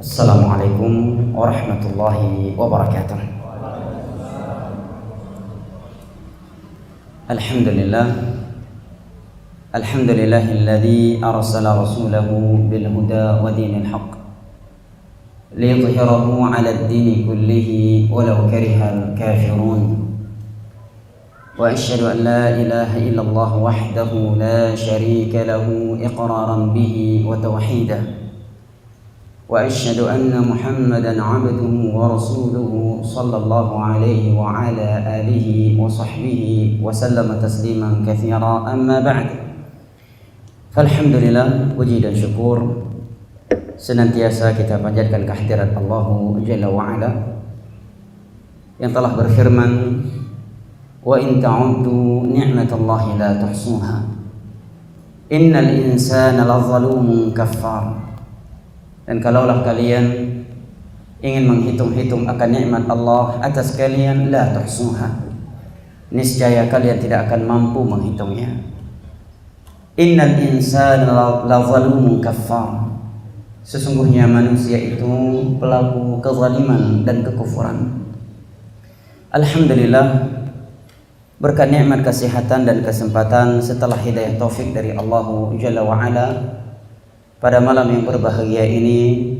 Assalamualaikum warahmatullahi wabarakatuh. Alhamdulillah, alhamdulillahilladzi arsala rasulahu bil huda wa dinil haqq liyudhhirahu 'ala ad-dini kullihi walau karihal kafirun. Wa asyhadu an la ilaha illallah wahdahu la syarika lahu iqraran bihi wa tauhidan. Wa asyhadu anna Muhammadan 'abduhu wa rasuluhu sallallahu alaihi wa ala alihi wa sahbihi wa sallama tasliman katsira, amma ba'd. Falhamdulillah, puji dan syukur senantiasa kita panjatkan kehadirat Allah Jalla wa Ala yang telah berfirman, wa in ta'uddu ni'matallahi la tuhsuha innal insana lazalumun kaffar. Dan kalaulah kalian ingin menghitung-hitung akan nikmat Allah atas kalian, la tuhsuha, niscaya kalian tidak akan mampu menghitungnya. Innal insana lazalumun kaffar, sesungguhnya manusia itu pelaku kezaliman dan kekufuran. Alhamdulillah, berkat nikmat kesehatan dan kesempatan setelah hidayah taufik dari Allah Jalla wa Ala, pada malam yang berbahagia ini,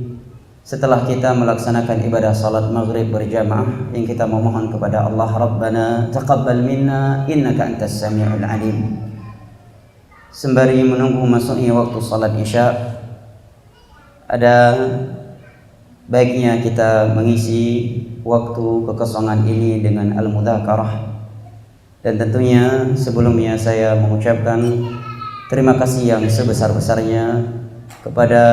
setelah kita melaksanakan ibadah salat maghrib berjamaah, yang kita memohon kepada Allah, Rabbana taqabbal minna innaka antas sami'ul alim, sembari menunggu masuknya waktu salat isya, ada baiknya kita mengisi waktu kekosongan ini dengan al-mudzakarah. Dan tentunya sebelumnya saya mengucapkan terima kasih yang sebesar-besarnya kepada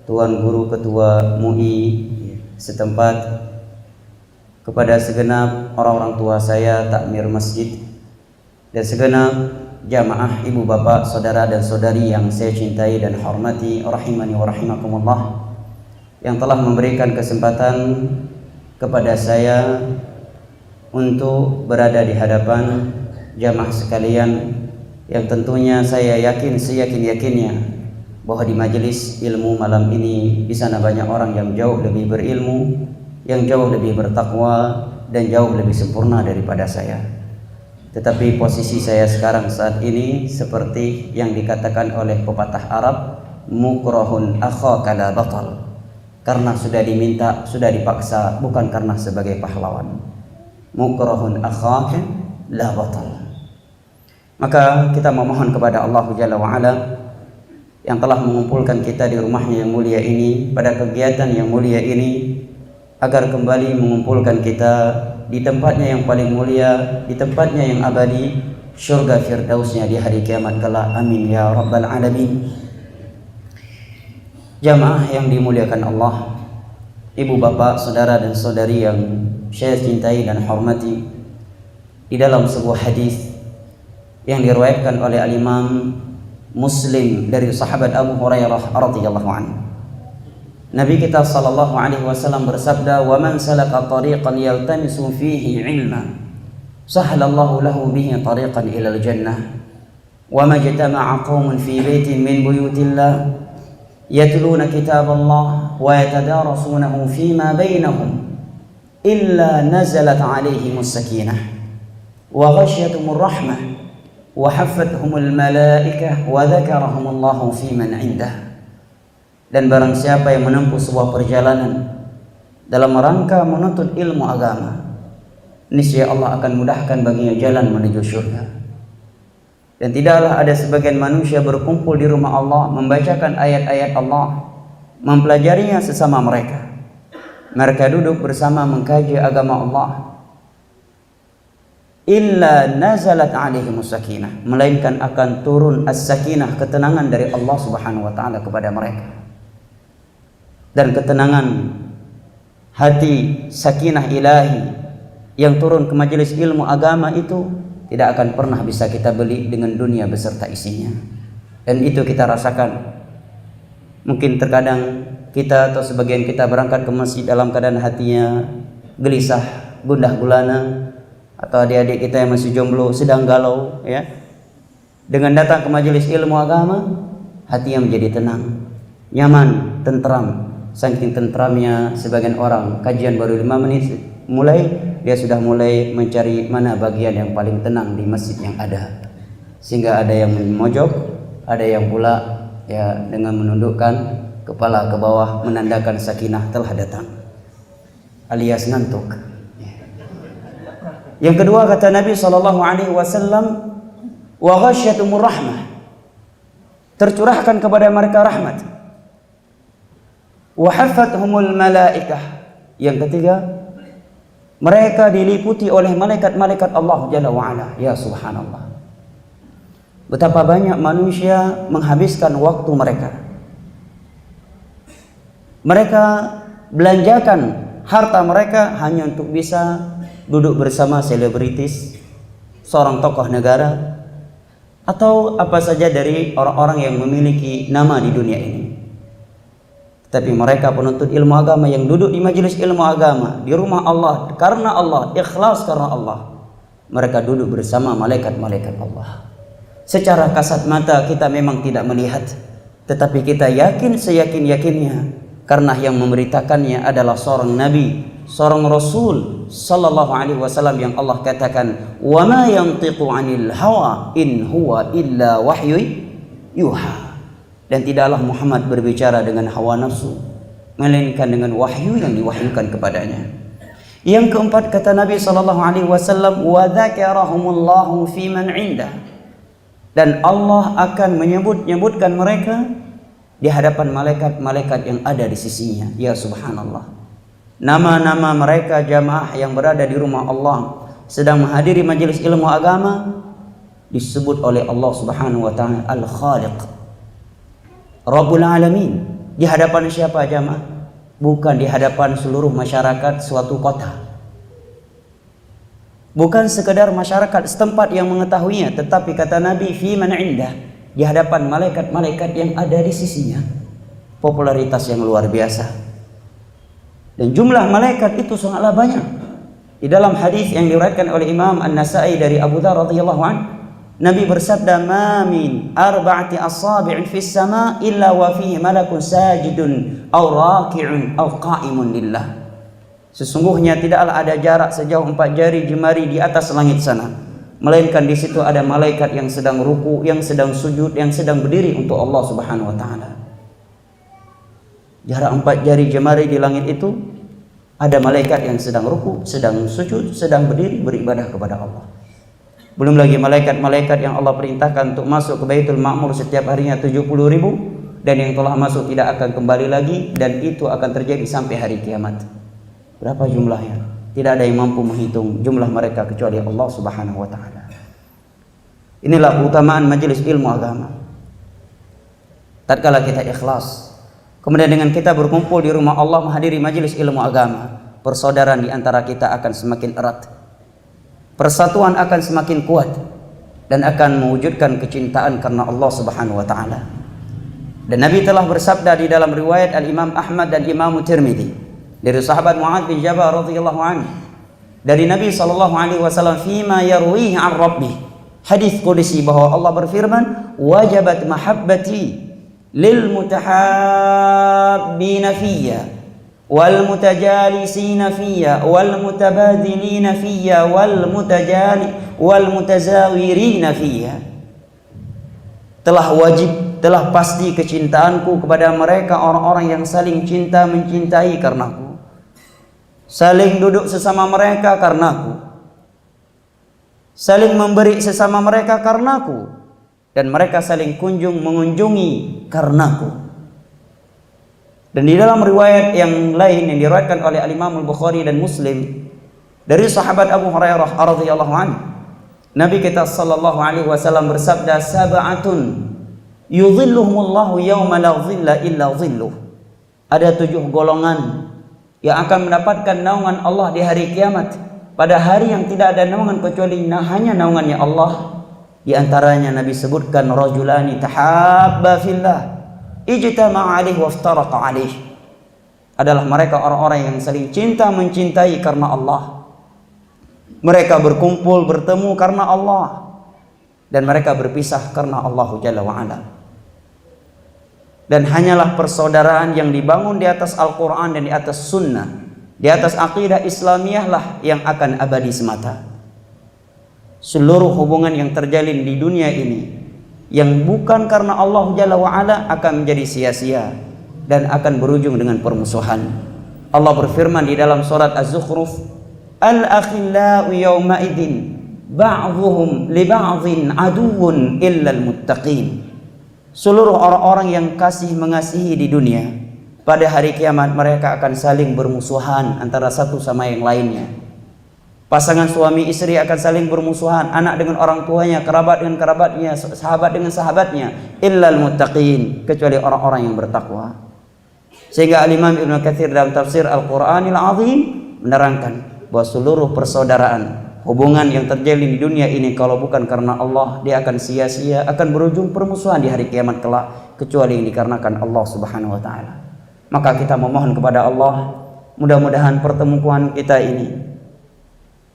Tuan Guru Ketua MUI setempat, kepada segenap orang-orang tua saya, takmir masjid, dan segenap jamaah ibu bapak, saudara dan saudari yang saya cintai dan hormati, rahimani wa rahimakumullah, yang telah memberikan kesempatan kepada saya untuk berada di hadapan jamaah sekalian, yang tentunya saya yakin seyakin-yakinnya bahwa di majelis ilmu malam ini di sana banyak orang yang jauh lebih berilmu, yang jauh lebih bertakwa, dan jauh lebih sempurna daripada saya. Tetapi posisi saya sekarang saat ini seperti yang dikatakan oleh pepatah Arab, mukrahun akhaka la batal, karena sudah diminta, sudah dipaksa, bukan karena sebagai pahlawan. Mukrahun akhaka la batal. Maka kita memohon kepada Allah Jalla wa Ala yang telah mengumpulkan kita di rumahnya yang mulia ini, pada kegiatan yang mulia ini, agar kembali mengumpulkan kita di tempatnya yang paling mulia, di tempatnya yang abadi, syurga firdausnya di hari kiamat kelak. Amin ya rabbal alamin. Jamaah yang dimuliakan Allah, ibu bapak, saudara dan saudari yang saya cintai dan hormati, di dalam sebuah hadis yang diriwayatkan oleh al-Imam Muslim dari sahabat Abu Hurairah radhiyallahu anhu, Nabi kita sallallahu alaihi wasallam bersabda, "Wa man salaka tariqan yaltamisu fihi 'ilma, sahhalallahu lahu bihi tariqan ila al-jannah. Wa ma jatama'a qaumun fi baitin min buyutillah yatluna kitaballah wa yatadarasunahu fima bainahum illa nazalat 'alaihimus sakinah wa ghashiyatuhumur rahmah wa haffathumul malaikah wa dzakarahumullahu fi man 'indah." Dan barang siapa yang menempuh sebuah perjalanan dalam rangka menuntut ilmu agama, niscaya Allah akan mudahkan baginya jalan menuju surga. Dan tidaklah ada sebagian manusia berkumpul di rumah Allah, membacakan ayat-ayat Allah, mempelajarinya sesama mereka. Mereka duduk bersama mengkaji agama Allah, illa nazalat alaihimus sakinah, melainkan akan turun as-sakinah, ketenangan dari Allah Subhanahu wa taala kepada mereka. Dan ketenangan hati, sakinah ilahi yang turun ke majelis ilmu agama itu tidak akan pernah bisa kita beli dengan dunia beserta isinya. Dan itu kita rasakan. Mungkin terkadang kita atau sebagian kita berangkat ke masjid dalam keadaan hatinya gelisah, gundah gulana, atau adik-adik kita yang masih jomblo sedang galau, ya. Dengan datang ke majelis ilmu agama, hatinya menjadi tenang, nyaman, tentram, Saking tentramnya sebagian orang, kajian baru 5 menit mulai, dia sudah mulai mencari mana bagian yang paling tenang di masjid yang ada. Sehingga ada yang memojok, ada yang pula ya dengan menundukkan kepala ke bawah menandakan sakinah telah datang, alias ngantuk. Yang kedua kata Nabi SAW, wa ghasyatumur rahmah, tercurahkan kepada mereka rahmat. Wa haffathumul malaikah, yang ketiga mereka diliputi oleh malaikat-malaikat Allah Jalla wa'ala. Ya subhanallah, betapa banyak manusia menghabiskan waktu mereka. Mereka belanjakan harta mereka hanya untuk bisa duduk bersama selebritis, seorang tokoh negara, atau apa saja dari orang-orang yang memiliki nama di dunia ini. Tapi mereka penuntut ilmu agama yang duduk di majelis ilmu agama di rumah Allah, karena Allah, ikhlas karena Allah, mereka duduk bersama malaikat-malaikat Allah. Secara kasat mata kita memang tidak melihat, tetapi kita yakin seyakin-yakinnya, karena yang memberitakannya adalah seorang nabi, seorang rasul sallallahu alaihi wasallam yang Allah katakan, wa ma yantiqu 'anil hawa in huwa illa wahyu yuha. Dan tidaklah Muhammad berbicara dengan hawa nafsu, melainkan dengan wahyu yang diwahyukan kepadanya. Yang keempat kata Nabi SAW, wa dzakarahumullahu fi man 'indah, dan Allah akan menyebut-nyebutkan mereka di hadapan malaikat-malaikat yang ada di sisinya. Ya subhanallah, nama-nama mereka jamaah yang berada di rumah Allah sedang menghadiri majelis ilmu agama disebut oleh Allah Subhanahu wa taala Al-Khaliq, Rabbul Alamin. Di hadapan siapa jamaah? Bukan di hadapan seluruh masyarakat suatu kota, bukan sekedar masyarakat setempat yang mengetahuinya, tetapi kata Nabi fi man 'indah, di hadapan malaikat-malaikat yang ada di sisinya. Popularitas yang luar biasa. Dan jumlah malaikat itu sangatlah banyak. Di dalam hadis yang diriwayatkan oleh Imam An-Nasa'i dari Abu Dzar radhiyallahu anhu, Nabi bersabda, ma min arba'ati asabi'in fis sama illa wa fihi malakun sajidun aw raki'un aw qa'imun lillah. Sesungguhnya tidaklah ada jarak sejauh 4 jari jemari di atas langit sana, melainkan di situ ada malaikat yang sedang ruku, yang sedang sujud, yang sedang berdiri untuk Allah Subhanahu wa taala. Jarak 4 jari jemari di langit itu ada malaikat yang sedang ruku, sedang sujud, sedang berdiri beribadah kepada Allah. Belum lagi malaikat-malaikat yang Allah perintahkan untuk masuk ke Baitul Ma'mur setiap harinya 70.000, dan yang telah masuk tidak akan kembali lagi, dan itu akan terjadi sampai hari kiamat. Berapa jumlahnya? Tidak ada yang mampu menghitung jumlah mereka kecuali Allah Subhanahu wa taala. Inilah keutamaan majelis ilmu agama. Tatkala kita ikhlas, kemudian dengan kita berkumpul di rumah Allah menghadiri majelis ilmu agama, persaudaraan di antara kita akan semakin erat. Persatuan akan semakin kuat dan akan mewujudkan kecintaan karena Allah Subhanahu wa taala. Dan Nabi telah bersabda di dalam riwayat Al-Imam Ahmad dan Imam Tirmidzi dari sahabat Mu'adz bin Jabal radhiyallahu anhu, dari Nabi sallallahu alaihi wasallam, fima yarwihi an rabbih, hadis qudsi, bahwa Allah berfirman, wajabat mahabbati lil mutahabbina fiyya wal mutajalisina fiyya wal mutabadilina fiyya wal mutazawirina fiyya. Telah wajib, telah pasti kecintaanku kepada mereka orang-orang yang saling cinta mencintai karenaku, saling duduk sesama mereka karenaku, saling memberi sesama mereka karenaku, dan mereka saling mengunjungi karenaku. Dan di dalam riwayat yang lain yang diriwayatkan oleh Al-Imam Al-Bukhari dan Muslim dari sahabat Abu Hurairah radhiyallahu anhu, Nabi kita sallallahu alaihi wasallam bersabda, sab'atun yudhilluhumullahu yawma la dhilla illa dhilluh. Ada 7 golongan yang akan mendapatkan naungan Allah di hari kiamat, pada hari yang tidak ada naungan kecuali hanya naungannya Allah. Di antaranya Nabi sebutkan, rajulani tahabba fillah ijtama'a alaihi waftaraqa alaihi. Adalah mereka orang-orang yang saling cinta mencintai karena Allah. Mereka berkumpul bertemu karena Allah, dan mereka berpisah karena Allah Jalla wa'ala. Dan hanyalah persaudaraan yang dibangun di atas Al-Quran dan di atas Sunnah, di atas akidah Islamiyah lah yang akan abadi semata. Seluruh hubungan yang terjalin di dunia ini yang bukan karena Allah Jalla wa'ala akan menjadi sia-sia dan akan berujung dengan permusuhan. Allah berfirman di dalam surat Az-Zukhruf, Al-akhillau yawma idin ba'dhuhum li ba'dhin aduwwun illal muttaqin. Seluruh orang-orang yang kasih mengasihi di dunia, pada hari kiamat mereka akan saling bermusuhan antara satu sama yang lainnya. Pasangan suami istri akan saling bermusuhan, anak dengan orang tuanya, kerabat dengan kerabatnya, sahabat dengan sahabatnya, illal muttaqin, kecuali orang-orang yang bertakwa. Sehingga Al-Imam Ibnu Katsir dalam tafsir Al-Qur'anil Azim menerangkan bahwa seluruh persaudaraan, hubungan yang terjalin di dunia ini kalau bukan karena Allah, dia akan sia-sia, akan berujung permusuhan di hari kiamat kelak, kecuali yang dikarenakan Allah Subhanahu wa taala. Maka kita memohon kepada Allah, mudah-mudahan pertemuan kita ini,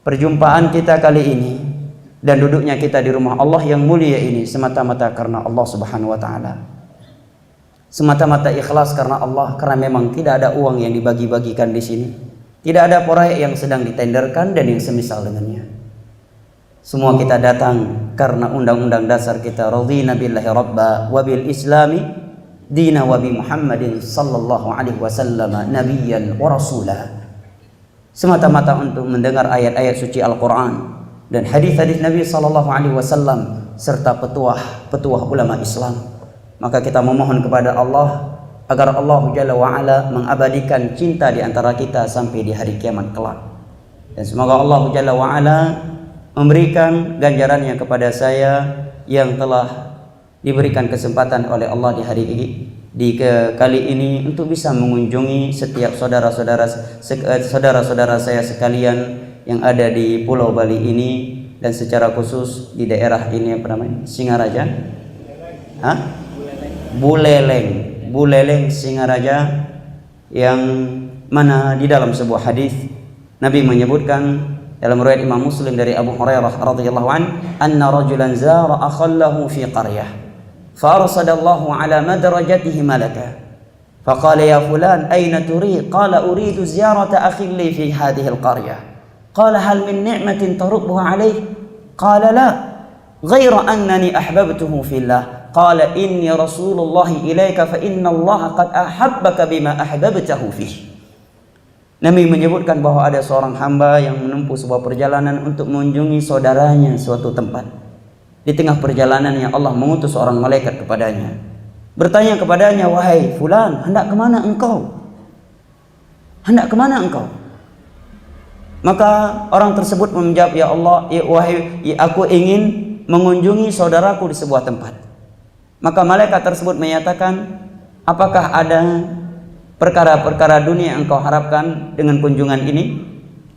perjumpaan kita kali ini, dan duduknya kita di rumah Allah yang mulia ini semata-mata karena Allah Subhanahu wa taala. Semata-mata ikhlas karena Allah, karena memang tidak ada uang yang dibagi-bagikan di sini. Tidak ada proyek yang sedang ditenderkan dan yang semisal dengannya. Semua kita datang karena undang-undang dasar kita, radhina billahi rabba wa bil islami dina wa bi Muhammadin sallallahu alaihi wasallam nabiyyan wa rasula. Semata-mata untuk mendengar ayat-ayat suci Al-Quran dan hadis-hadis Nabi sallallahu alaihi wasallam serta petuah ulama Islam. Maka kita memohon kepada Allah agar Allah Jalla wa'ala mengabadikan cinta di antara kita sampai di hari kiamat kelak. Dan semoga Allah Jalla wa'ala memberikan ganjarannya kepada saya yang telah diberikan kesempatan oleh Allah di hari ini, kali ini, untuk bisa mengunjungi setiap saudara-saudara saya sekalian yang ada di Pulau Bali ini, dan secara khusus di daerah ini, apa namanya, Singaraja, Buleleng Singaraja, yang mana di dalam sebuah hadis Nabi menyebutkan dalam riwayat Imam Muslim dari Abu Hurairah radhiyallahu anhu, anna rajulan zara akhallahu fi qaryah fa arsadallahu ala madrajatihi malaka faqala ya fulan ayna turid qala uridu ziyarata akhi li fi hadhihi alqaryah qala hal min ni'matin tarubbuha alayhi qala la ghayra annani ahbabtuhu fillah qala inni rasulullah ilaika fa inna Allah qad ahabbaka bima ahbabtahu fihi. Nabi menyebutkan bahwa ada seorang hamba yang menempuh sebuah perjalanan untuk mengunjungi saudaranya suatu tempat. Di tengah perjalanannya Allah mengutus seorang malaikat kepadanya, bertanya kepadanya, wahai fulan, hendak kemana engkau? Hendak kemana engkau? Maka orang tersebut menjawab, ya Allah, aku ingin mengunjungi saudaraku di sebuah tempat. Maka malaikat tersebut menyatakan, apakah ada perkara-perkara dunia yang engkau harapkan dengan kunjungan ini?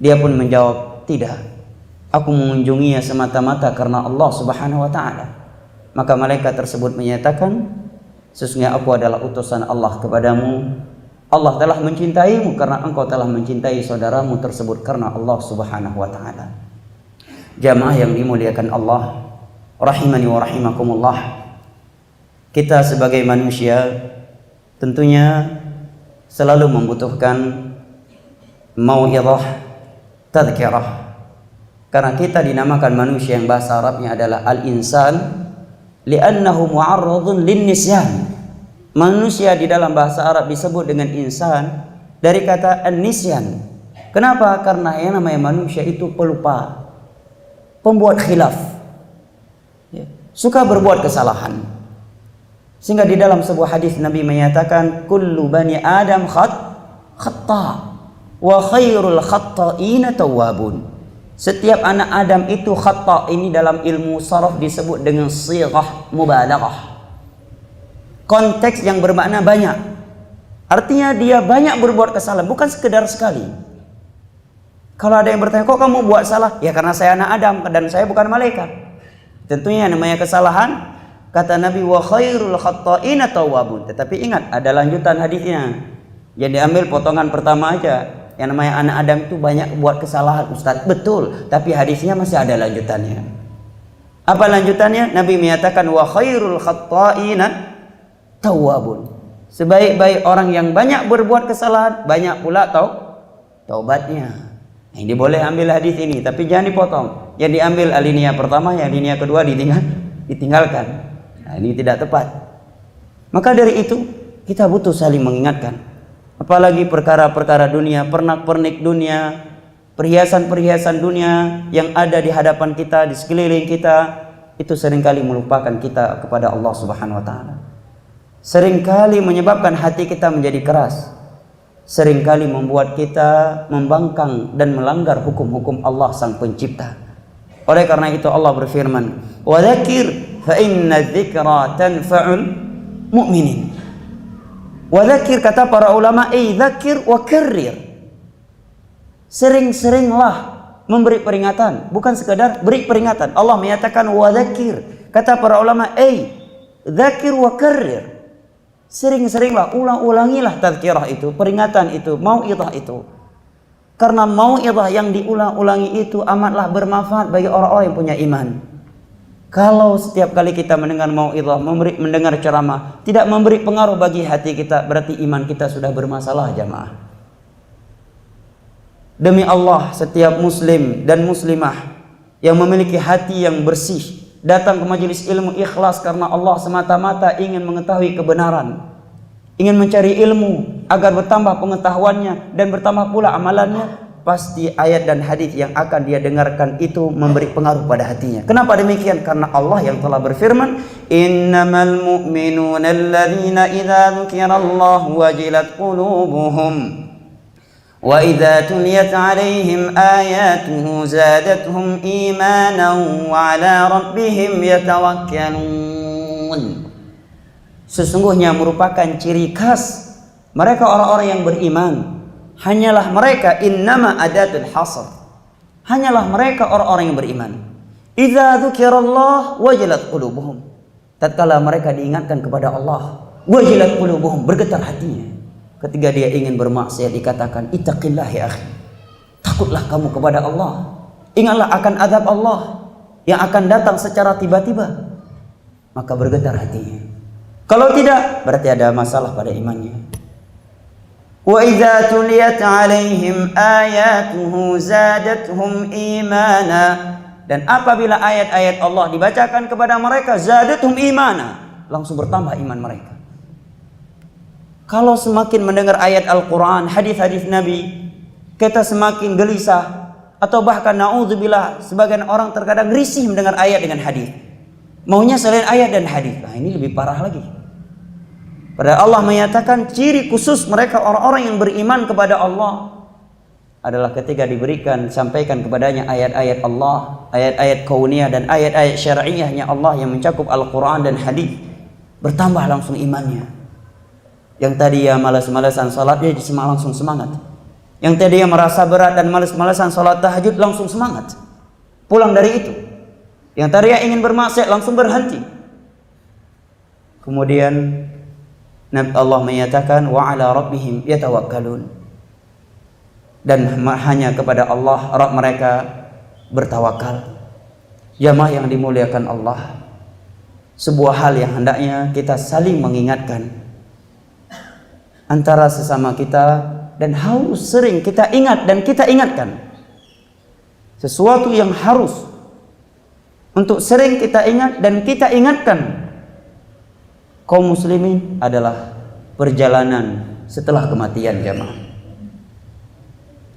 Dia pun menjawab, tidak, aku mengunjunginya semata-mata karena Allah Subhanahu wa ta'ala. Maka malaikat tersebut menyatakan, sesungguhnya aku adalah utusan Allah kepadamu. Allah telah mencintaimu karena engkau telah mencintai saudaramu tersebut karena Allah Subhanahu wa ta'ala. Jamaah yang dimuliakan Allah, rahimani wa rahimakumullah, kita sebagai manusia tentunya selalu membutuhkan mau'izah, tadhkirah. Karena kita dinamakan manusia yang bahasa Arabnya adalah al-insan li'annahu mu'arradun lin-nisyan. Manusia di dalam bahasa Arab disebut dengan insan dari kata an-nisyan. Kenapa? Karena yang namanya manusia itu pelupa, pembuat khilaf, suka berbuat kesalahan. Sehingga di dalam sebuah hadis Nabi menyatakan, kullu bani Adam khata wa khairul khata'ina tawwabun. Setiap anak Adam itu khata. Ini dalam ilmu saraf disebut dengan sighah mubalaghah. Konteks yang bermakna banyak. Artinya dia banyak berbuat kesalahan, bukan sekedar sekali. Kalau ada yang bertanya, kok kamu buat salah? Ya karena saya anak Adam dan saya bukan malaikat. Tentunya namanya kesalahan. Kata Nabi, wa khairul khatta'ina tawwabun. Tetapi ingat, ada lanjutan hadisnya. Yang diambil potongan pertama aja. Yang namanya anak Adam itu banyak buat kesalahan, Ustaz. Betul, tapi hadisnya masih ada lanjutannya. Apa lanjutannya? Nabi menyatakan wa khairul khatta'ina tawwabun. Sebaik-baik orang yang banyak berbuat kesalahan, banyak pula taubatnya. Ini boleh ambil hadis ini, tapi jangan dipotong. Yang diambil alinea pertama, yang alinea kedua ditinggalkan. Nah, ini tidak tepat. Maka dari itu kita butuh saling mengingatkan. Apalagi perkara-perkara dunia, pernak-pernik dunia, perhiasan-perhiasan dunia yang ada di hadapan kita, di sekeliling kita, itu seringkali melupakan kita kepada Allah Subhanahu wa taala. Seringkali menyebabkan hati kita menjadi keras. Seringkali membuat kita membangkang dan melanggar hukum-hukum Allah Sang Pencipta. Oleh karena itu Allah berfirman, "Wa dzakir fa inna dzikra tanfa'ul mu'minin." Wa dzakir, kata para ulama, dzakir wa karrir. Sering-seringlah memberi peringatan, bukan sekadar beri peringatan. Allah menyatakan wa dzakir. Kata para ulama, dzakir wa karrir. Sering-seringlah, ulang-ulangilah tazkirah itu, peringatan itu, mau'izah itu. Karena mau'izah yang diulang-ulangi itu amatlah bermanfaat bagi orang-orang yang punya iman. Kalau setiap kali kita mendengar mau'izah, mendengar ceramah, tidak memberi pengaruh bagi hati kita, berarti iman kita sudah bermasalah, jamaah. Demi Allah, setiap muslim dan muslimah yang memiliki hati yang bersih, datang ke majelis ilmu ikhlas karena Allah semata-mata ingin mengetahui kebenaran, ingin mencari ilmu agar bertambah pengetahuannya dan bertambah pula amalannya, pasti ayat dan hadis yang akan dia dengarkan itu memberi pengaruh pada hatinya. Kenapa demikian? Karena Allah yang telah berfirman, "Innamal mu'minuna alladzina idza dzukirallahu wajilat qulubuhum wa idza tuliyat 'alaihim ayatuhu zadatuhum imanan wa 'ala rabbihim yatawakkalun." Sesungguhnya merupakan ciri khas mereka orang-orang yang beriman, hanyalah mereka, innama adatul hasr, hanyalah mereka orang-orang yang beriman. Idza dzukirallah wajilat qulubuhum, tatkala mereka diingatkan kepada Allah, wajilat qulubuhum, bergetar hatinya. Ketika dia ingin bermaksiat dikatakan, ittaqillah ya akhi, takutlah kamu kepada Allah, ingatlah akan azab Allah yang akan datang secara tiba-tiba. Maka bergetar hatinya. Kalau tidak, berarti ada masalah pada imannya. Wa idza tuliyat 'alaihim ayatuhu zadatuhum imana, dan apabila ayat-ayat Allah dibacakan kepada mereka, zadatuhum imana, langsung bertambah iman mereka. Kalau semakin mendengar ayat Al-Quran, hadis-hadis Nabi, kita semakin gelisah, atau bahkan na'udzubillah, sebagian orang terkadang risih mendengar ayat dengan hadis, maunya selain ayat dan hadis. Nah, ini lebih parah lagi. Padahal Allah menyatakan ciri khusus mereka orang-orang yang beriman kepada Allah adalah ketika diberikan, sampaikan kepadanya ayat-ayat Allah, ayat-ayat kauniyah dan ayat-ayat syar'iyahnya Allah yang mencakup Al-Quran dan hadis, bertambah langsung imannya. Yang tadi ya malas-malasan salat, dia langsung semangat. Yang tadi ya merasa berat dan malas-malasan salat tahajud, langsung semangat pulang dari itu. Yang tadi ya ingin bermaksiat, langsung berhenti. Kemudian Allah menyatakan wa 'ala rabbihim yatawakkalun, dan hanya kepada Allah Rabb mereka bertawakal. Jamaah yang dimuliakan Allah, sebuah hal yang hendaknya kita saling mengingatkan antara sesama kita, dan harus sering kita ingat dan kita ingatkan. Sesuatu yang harus untuk sering kita ingat dan kita ingatkan kaum muslimin adalah perjalanan setelah kematian, jamaah.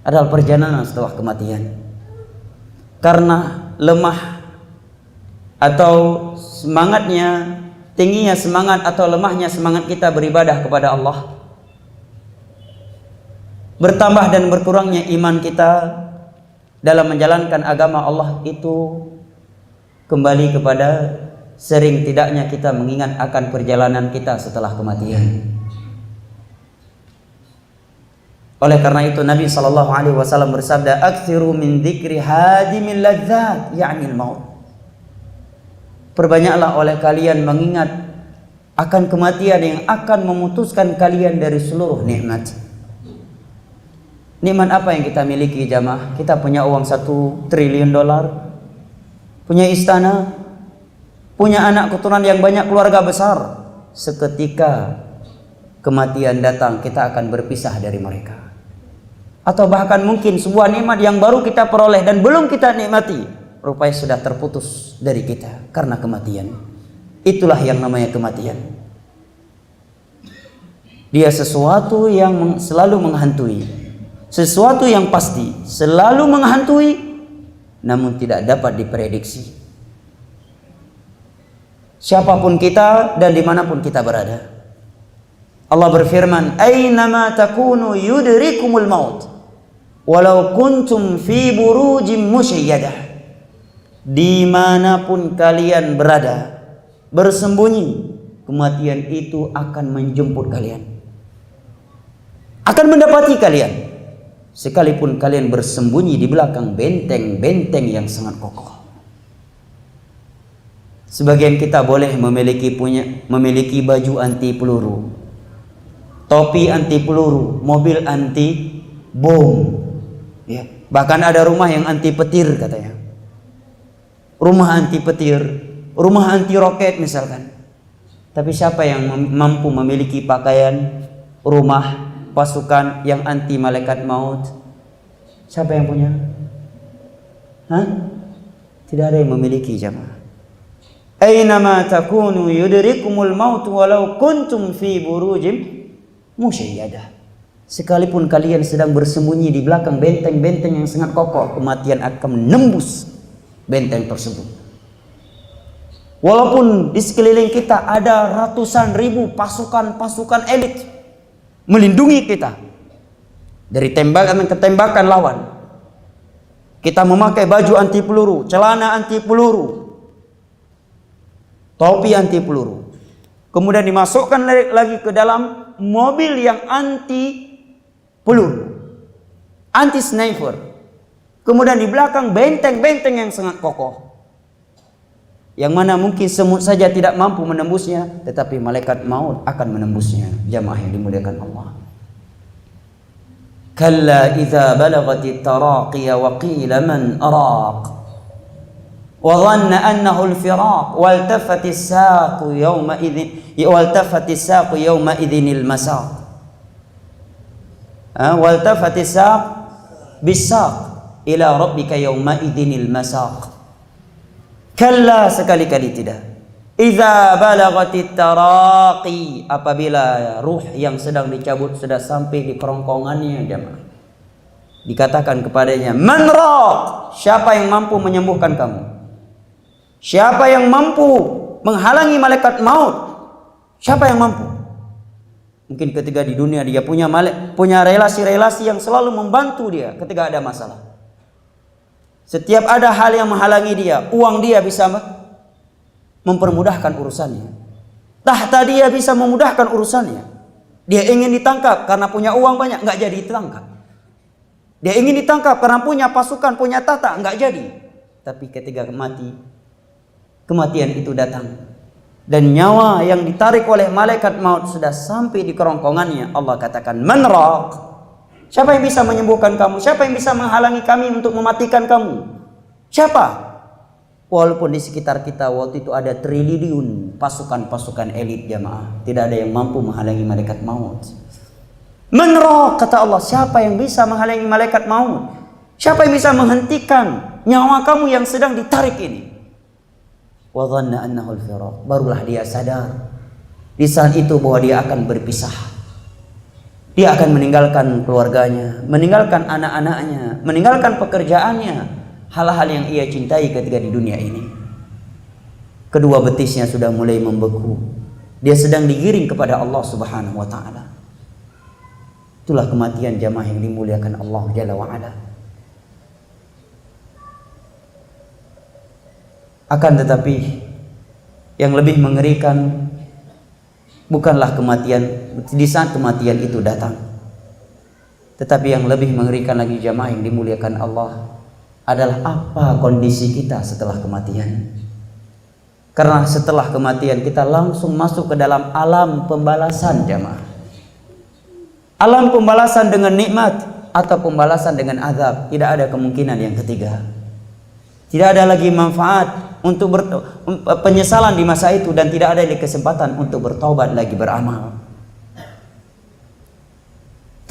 Adalah perjalanan setelah kematian. Karena lemah atau semangatnya, tingginya semangat atau lemahnya semangat kita beribadah kepada Allah, bertambah dan berkurangnya iman kita dalam menjalankan agama Allah, itu kembali kepada sering tidaknya kita mengingat akan perjalanan kita setelah kematian. Oleh karena itu Nabi SAW bersabda, "Aktsiru min dzikri hadimil ladzat, ya'nil maut." Perbanyaklah oleh kalian mengingat akan kematian yang akan memutuskan kalian dari seluruh nikmat. Nikmat apa yang kita miliki, jamaah? Kita punya uang $1 triliun, punya istana, punya anak keturunan yang banyak, keluarga besar. Seketika kematian datang, kita akan berpisah dari mereka. Atau bahkan mungkin sebuah nikmat yang baru kita peroleh dan belum kita nikmati, rupanya sudah terputus dari kita karena kematian. Itulah yang namanya kematian. Dia sesuatu yang selalu menghantui, sesuatu yang pasti, selalu menghantui, namun tidak dapat diprediksi. Siapapun kita dan dimanapun kita berada. Allah berfirman, "Aynama takunu yudrikumul maut, walau kuntum fi burujim musyayyadah." Dimanapun kalian berada, bersembunyi, kematian itu akan menjemput kalian, akan mendapati kalian, sekalipun kalian bersembunyi di belakang benteng-benteng yang sangat kokoh. Sebagian kita boleh memiliki baju anti peluru, topi anti peluru, mobil anti bom, ya. Bahkan ada rumah yang anti petir katanya, rumah anti petir, rumah anti roket misalkan. Tapi siapa yang mampu memiliki pakaian, rumah, pasukan yang anti malaikat maut? Siapa yang punya? Tidak ada yang memiliki, jamaah. Aynama takunu yudrikumul maut walau kuntum fi burujim musyayyadah. Sekalipun kalian sedang bersembunyi di belakang benteng-benteng yang sangat kokoh, kematian akan menembus benteng tersebut. Walaupun di sekeliling kita ada ratusan ribu pasukan-pasukan elit melindungi kita dari tembakan ke tembakan lawan. Kita memakai baju anti peluru, celana anti peluru, topi anti peluru. Kemudian dimasukkan lagi ke dalam mobil yang anti peluru, anti sniper. Kemudian di belakang benteng-benteng yang sangat kokoh, yang mana mungkin semut saja tidak mampu menembusnya, tetapi malaikat maut akan menembusnya. Jamaah yang dimuliakan Allah. Kalla idza balagati taraqi wa qila man araq wa dhanna annahu al-firaq waltafati as-saqu yawma idhin al-masaq. Waltafati as-saq bis-saq ila rabbika yawma idhin al-masaq. Kalla, sekali-kali tidak. Idza balagatit taraqi, apabila ruh yang sedang dicabut sudah sampai di kerongkongannya, jemaah, dikatakan kepadanya, man raq, siapa yang mampu menyembuhkan kamu? Siapa yang mampu menghalangi malaikat maut? Siapa yang mampu? Mungkin ketika di dunia dia punya relasi-relasi yang selalu membantu dia ketika ada masalah. Setiap ada hal yang menghalangi dia, uang dia bisa mempermudahkan urusannya, tahta dia bisa memudahkan urusannya. Dia ingin ditangkap karena punya uang banyak, nggak jadi ditangkap. Dia ingin ditangkap karena punya pasukan, punya tahta, nggak jadi. Tapi ketika kematian itu datang dan nyawa yang ditarik oleh malaikat maut sudah sampai di kerongkongannya, Allah katakan, man raq, siapa yang bisa menyembuhkan kamu? Siapa yang bisa menghalangi kami untuk mematikan kamu? Siapa? Walaupun di sekitar kita waktu itu ada triliun pasukan-pasukan elit, jamaah, tidak ada yang mampu menghalangi malaikat maut. Man raq, kata Allah, siapa yang bisa menghalangi malaikat maut? Siapa yang bisa menghentikan nyawa kamu yang sedang ditarik ini? Wa dhanna annahu al-firaq, barulah dia sadar di saat itu bahwa dia akan berpisah. Dia akan meninggalkan keluarganya, meninggalkan anak-anaknya, meninggalkan pekerjaannya, hal-hal yang ia cintai ketika di dunia ini. Kedua betisnya sudah mulai membeku. Dia sedang digiring kepada Allah Subhanahu wa taala. Itulah kematian, jamaah yang dimuliakan Allah Jalla wa ala. Akan tetapi yang lebih mengerikan bukanlah kematian di saat kematian itu datang, tetapi yang lebih mengerikan lagi, jamaah yang dimuliakan Allah, adalah apa kondisi kita setelah kematian. Karena setelah kematian kita langsung masuk ke dalam alam pembalasan, jamaah. Alam pembalasan dengan nikmat atau pembalasan dengan azab. Tidak ada kemungkinan yang ketiga. Tidak ada lagi manfaat untuk penyesalan di masa itu, dan tidak ada lagi kesempatan untuk bertaubat lagi, beramal.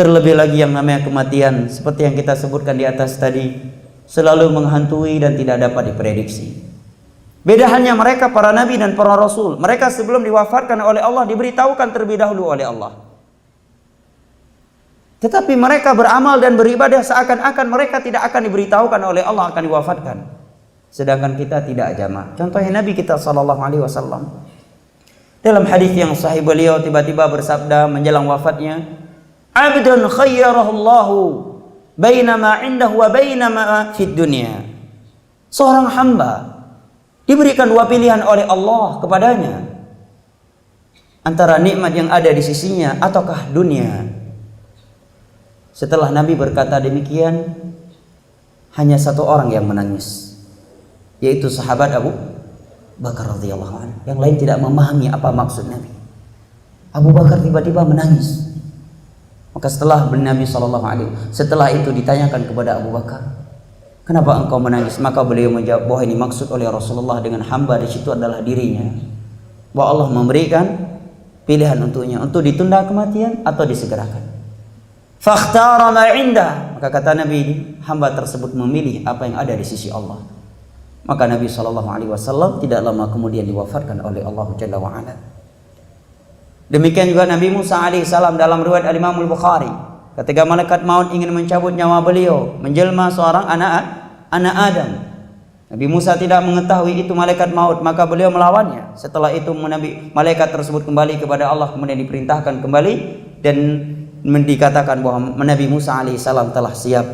Terlebih lagi yang namanya kematian, seperti yang kita sebutkan di atas tadi, selalu menghantui dan tidak dapat diprediksi. Beda halnya mereka para nabi dan para rasul. Mereka sebelum diwafatkan oleh Allah diberitahukan terlebih dahulu oleh Allah. Tetapi mereka beramal dan beribadah seakan-akan mereka tidak akan diberitahukan oleh Allah akan diwafatkan. Sedangkan kita tidak, jamaah. Contohnya Nabi kita SAW. Dalam hadis yang sahih, beliau tiba-tiba bersabda menjelang wafatnya, "Abdun khayyarahullahu baina ma indahu wa baina ma fid dunya." Seorang hamba diberikan dua pilihan oleh Allah kepadanya, antara nikmat yang ada di sisinya ataukah dunia. Setelah Nabi berkata demikian, hanya satu orang yang menangis, yaitu sahabat Abu Bakar radhiyallahu anhu. Yang lain tidak memahami apa maksud Nabi. Abu Bakar tiba-tiba menangis. Maka setelah Nabi setelah itu ditanyakan kepada Abu Bakar, "Kenapa engkau menangis?" Maka beliau menjawab bahwa ini maksud oleh Rasulullah dengan hamba di situ adalah dirinya. Bahwa Allah memberikan pilihan untuknya untuk ditunda kematian atau disegerakan. Fakhtara ma indah. Maka kata Nabi, hamba tersebut memilih apa yang ada di sisi Allah. Maka Nabi SAW tidak lama kemudian diwafatkan oleh Allah Jalla wa'ala. Demikian juga Nabi Musa alaihissalam dalam riwayat Al-Imam Al-Bukhari, ketika malaikat maut ingin mencabut nyawa beliau, menjelma seorang anak Adam. Nabi Musa tidak mengetahui itu malaikat maut, maka beliau melawannya. Setelah itu malaikat tersebut kembali kepada Allah, kemudian diperintahkan kembali dan dikatakan bahwa Nabi Musa alaihissalam telah siap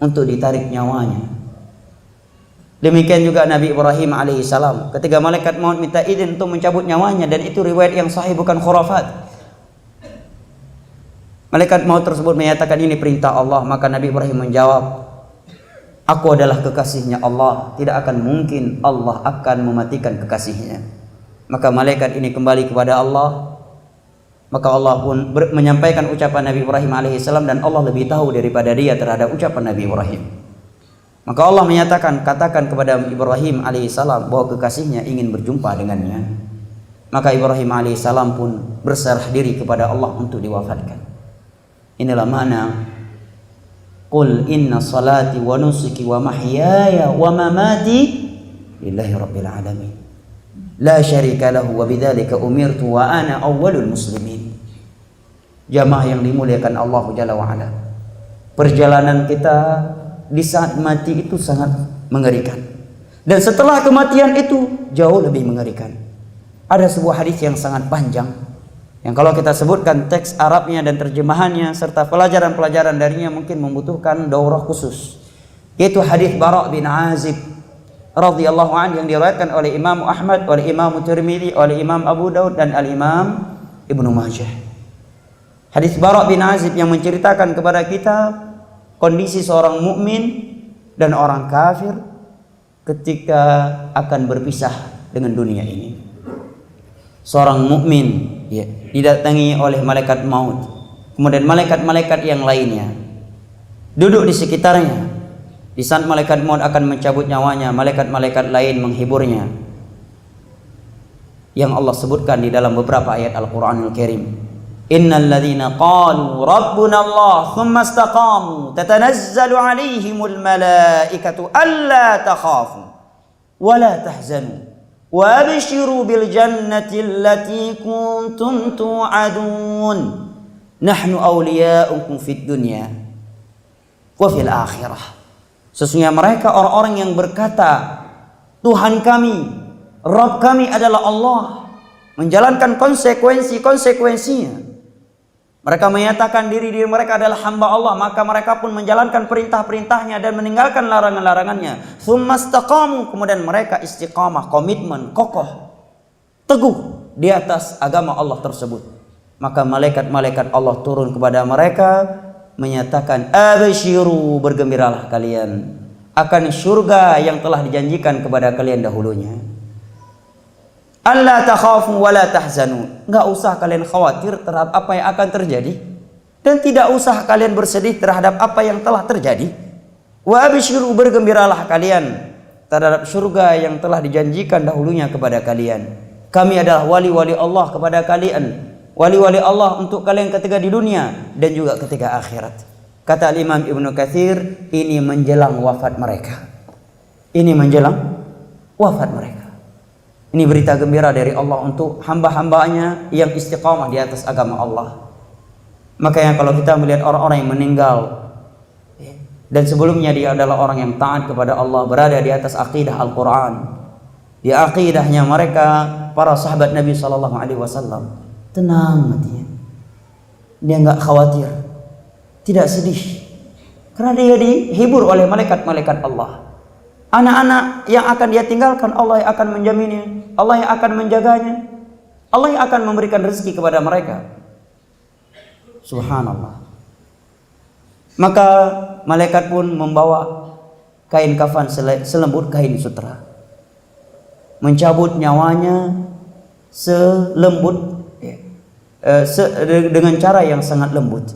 untuk ditarik nyawanya. Demikian juga Nabi Ibrahim alaihissalam, ketika malaikat maut minta izin untuk mencabut nyawanya, dan itu riwayat yang sahih bukan khurafat. Malaikat maut tersebut menyatakan ini perintah Allah, maka Nabi Ibrahim menjawab, "Aku adalah kekasihnya Allah, tidak akan mungkin Allah akan mematikan kekasihnya." Maka malaikat ini kembali kepada Allah. Maka Allah pun menyampaikan ucapan Nabi Ibrahim alaihissalam, dan Allah lebih tahu daripada dia terhadap ucapan Nabi Ibrahim. Maka Allah menyatakan, katakan kepada Ibrahim alaihissalam bahwa kekasihnya ingin berjumpa dengannya. Maka Ibrahim alaihissalam pun berserah diri kepada Allah untuk diwafatkan. Inilah makna Qul inna salati wa nusuki wa mahyaya wa mamati lillahi rabbil alamin. La syarika lahu wa bidzalika umirtu wa ana awwalul muslimin. Jamaah yang dimuliakan Allah Jalla wa ala. Perjalanan kita di saat mati itu sangat mengerikan. Dan setelah kematian itu jauh lebih mengerikan. Ada sebuah hadis yang sangat panjang, yang kalau kita sebutkan teks Arabnya dan terjemahannya serta pelajaran-pelajaran darinya mungkin membutuhkan daurah khusus. Yaitu hadis Bara' bin Azib radhiyallahu anhu yang diriwayatkan oleh Imam Ahmad, oleh Imam Tirmidzi, oleh Imam Abu Daud dan Al-Imam Ibnu Majah. Hadis Bara' bin Azib yang menceritakan kepada kita kondisi seorang mukmin dan orang kafir ketika akan berpisah dengan dunia ini. Seorang mukmin didatangi oleh malaikat maut, kemudian malaikat-malaikat yang lainnya duduk di sekitarnya. Di saat malaikat maut akan mencabut nyawanya, malaikat-malaikat lain menghiburnya, yang Allah sebutkan di dalam beberapa ayat Al-Quranul Karim. Innal ladzina qalu rabbuna Allah thumma istaqamu tatanazzalu alaihimul malaikatu alla takhafu wa la tahzanu wa abshiru bil jannati allati kuntum tu'adun nahnu awliya'ukum fid dunya wa fil akhirah. Sesungguhnya mereka orang-orang yang berkata, Tuhan kami, Rabb kami adalah Allah, menjalankan konsekuensinya. Mereka menyatakan diri mereka adalah hamba Allah, maka mereka pun menjalankan perintah-perintahnya dan meninggalkan larangan-larangannya. Tsumma istaqamu, kemudian mereka istiqamah, komitmen, kokoh, teguh di atas agama Allah tersebut. Maka malaikat-malaikat Allah turun kepada mereka menyatakan, abshiru, bergembiralah kalian akan surga yang telah dijanjikan kepada kalian dahulunya. Alla takhafu wa la tahzanu, enggak usah kalian khawatir terhadap apa yang akan terjadi, dan tidak usah kalian bersedih terhadap apa yang telah terjadi. Wa abshiru, bergembiralah kalian terhadap surga yang telah dijanjikan dahulunya kepada kalian. Kami adalah wali-wali Allah kepada kalian. wali-wali Allah untuk kalian ketika di dunia dan juga ketika akhirat. Kata Imam Ibnu Katsir, ini menjelang wafat mereka. Ini menjelang wafat mereka. Ini berita gembira dari Allah untuk hamba-hambanya yang istiqamah di atas agama Allah. Makanya kalau kita melihat orang-orang yang meninggal dan sebelumnya dia adalah orang yang taat kepada Allah, berada di atas akidah Al-Quran, di akidahnya mereka para sahabat Nabi SAW, tenang hatinya, dia nggak khawatir, tidak sedih, karena dia dihibur oleh malaikat-malaikat Allah. Anak-anak yang akan dia tinggalkan, Allah yang akan menjaminnya, Allah yang akan menjaganya, Allah yang akan memberikan rezeki kepada mereka. Subhanallah. Maka malaikat pun membawa kain kafan selembut kain sutra, mencabut nyawanya selembut dengan cara yang sangat lembut,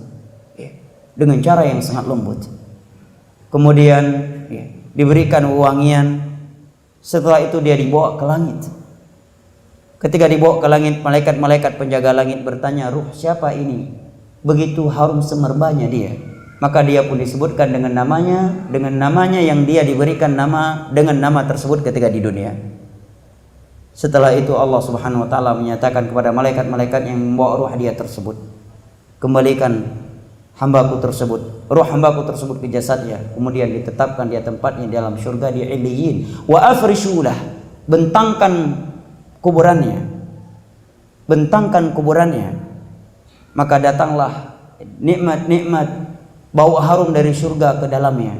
dengan cara yang sangat lembut. Kemudian diberikan wewangian. Setelah itu dia dibawa ke langit. Ketika dibawa ke langit, malaikat-malaikat penjaga langit bertanya, ruh siapa ini? Begitu harum semerbanya dia. Maka dia pun disebutkan dengan namanya yang dia diberikan dengan nama tersebut ketika di dunia. Setelah itu Allah Subhanahu wa taala menyatakan kepada malaikat-malaikat yang membawa ruh dia tersebut, kembalikan hambaku tersebut, ruh hambaku tersebut ke jasadnya, kemudian ditetapkan dia tempatnya di dalam surga di Illiyin. Wa afrishulah, bentangkan kuburannya, maka datanglah nikmat-nikmat bau harum dari surga ke dalamnya,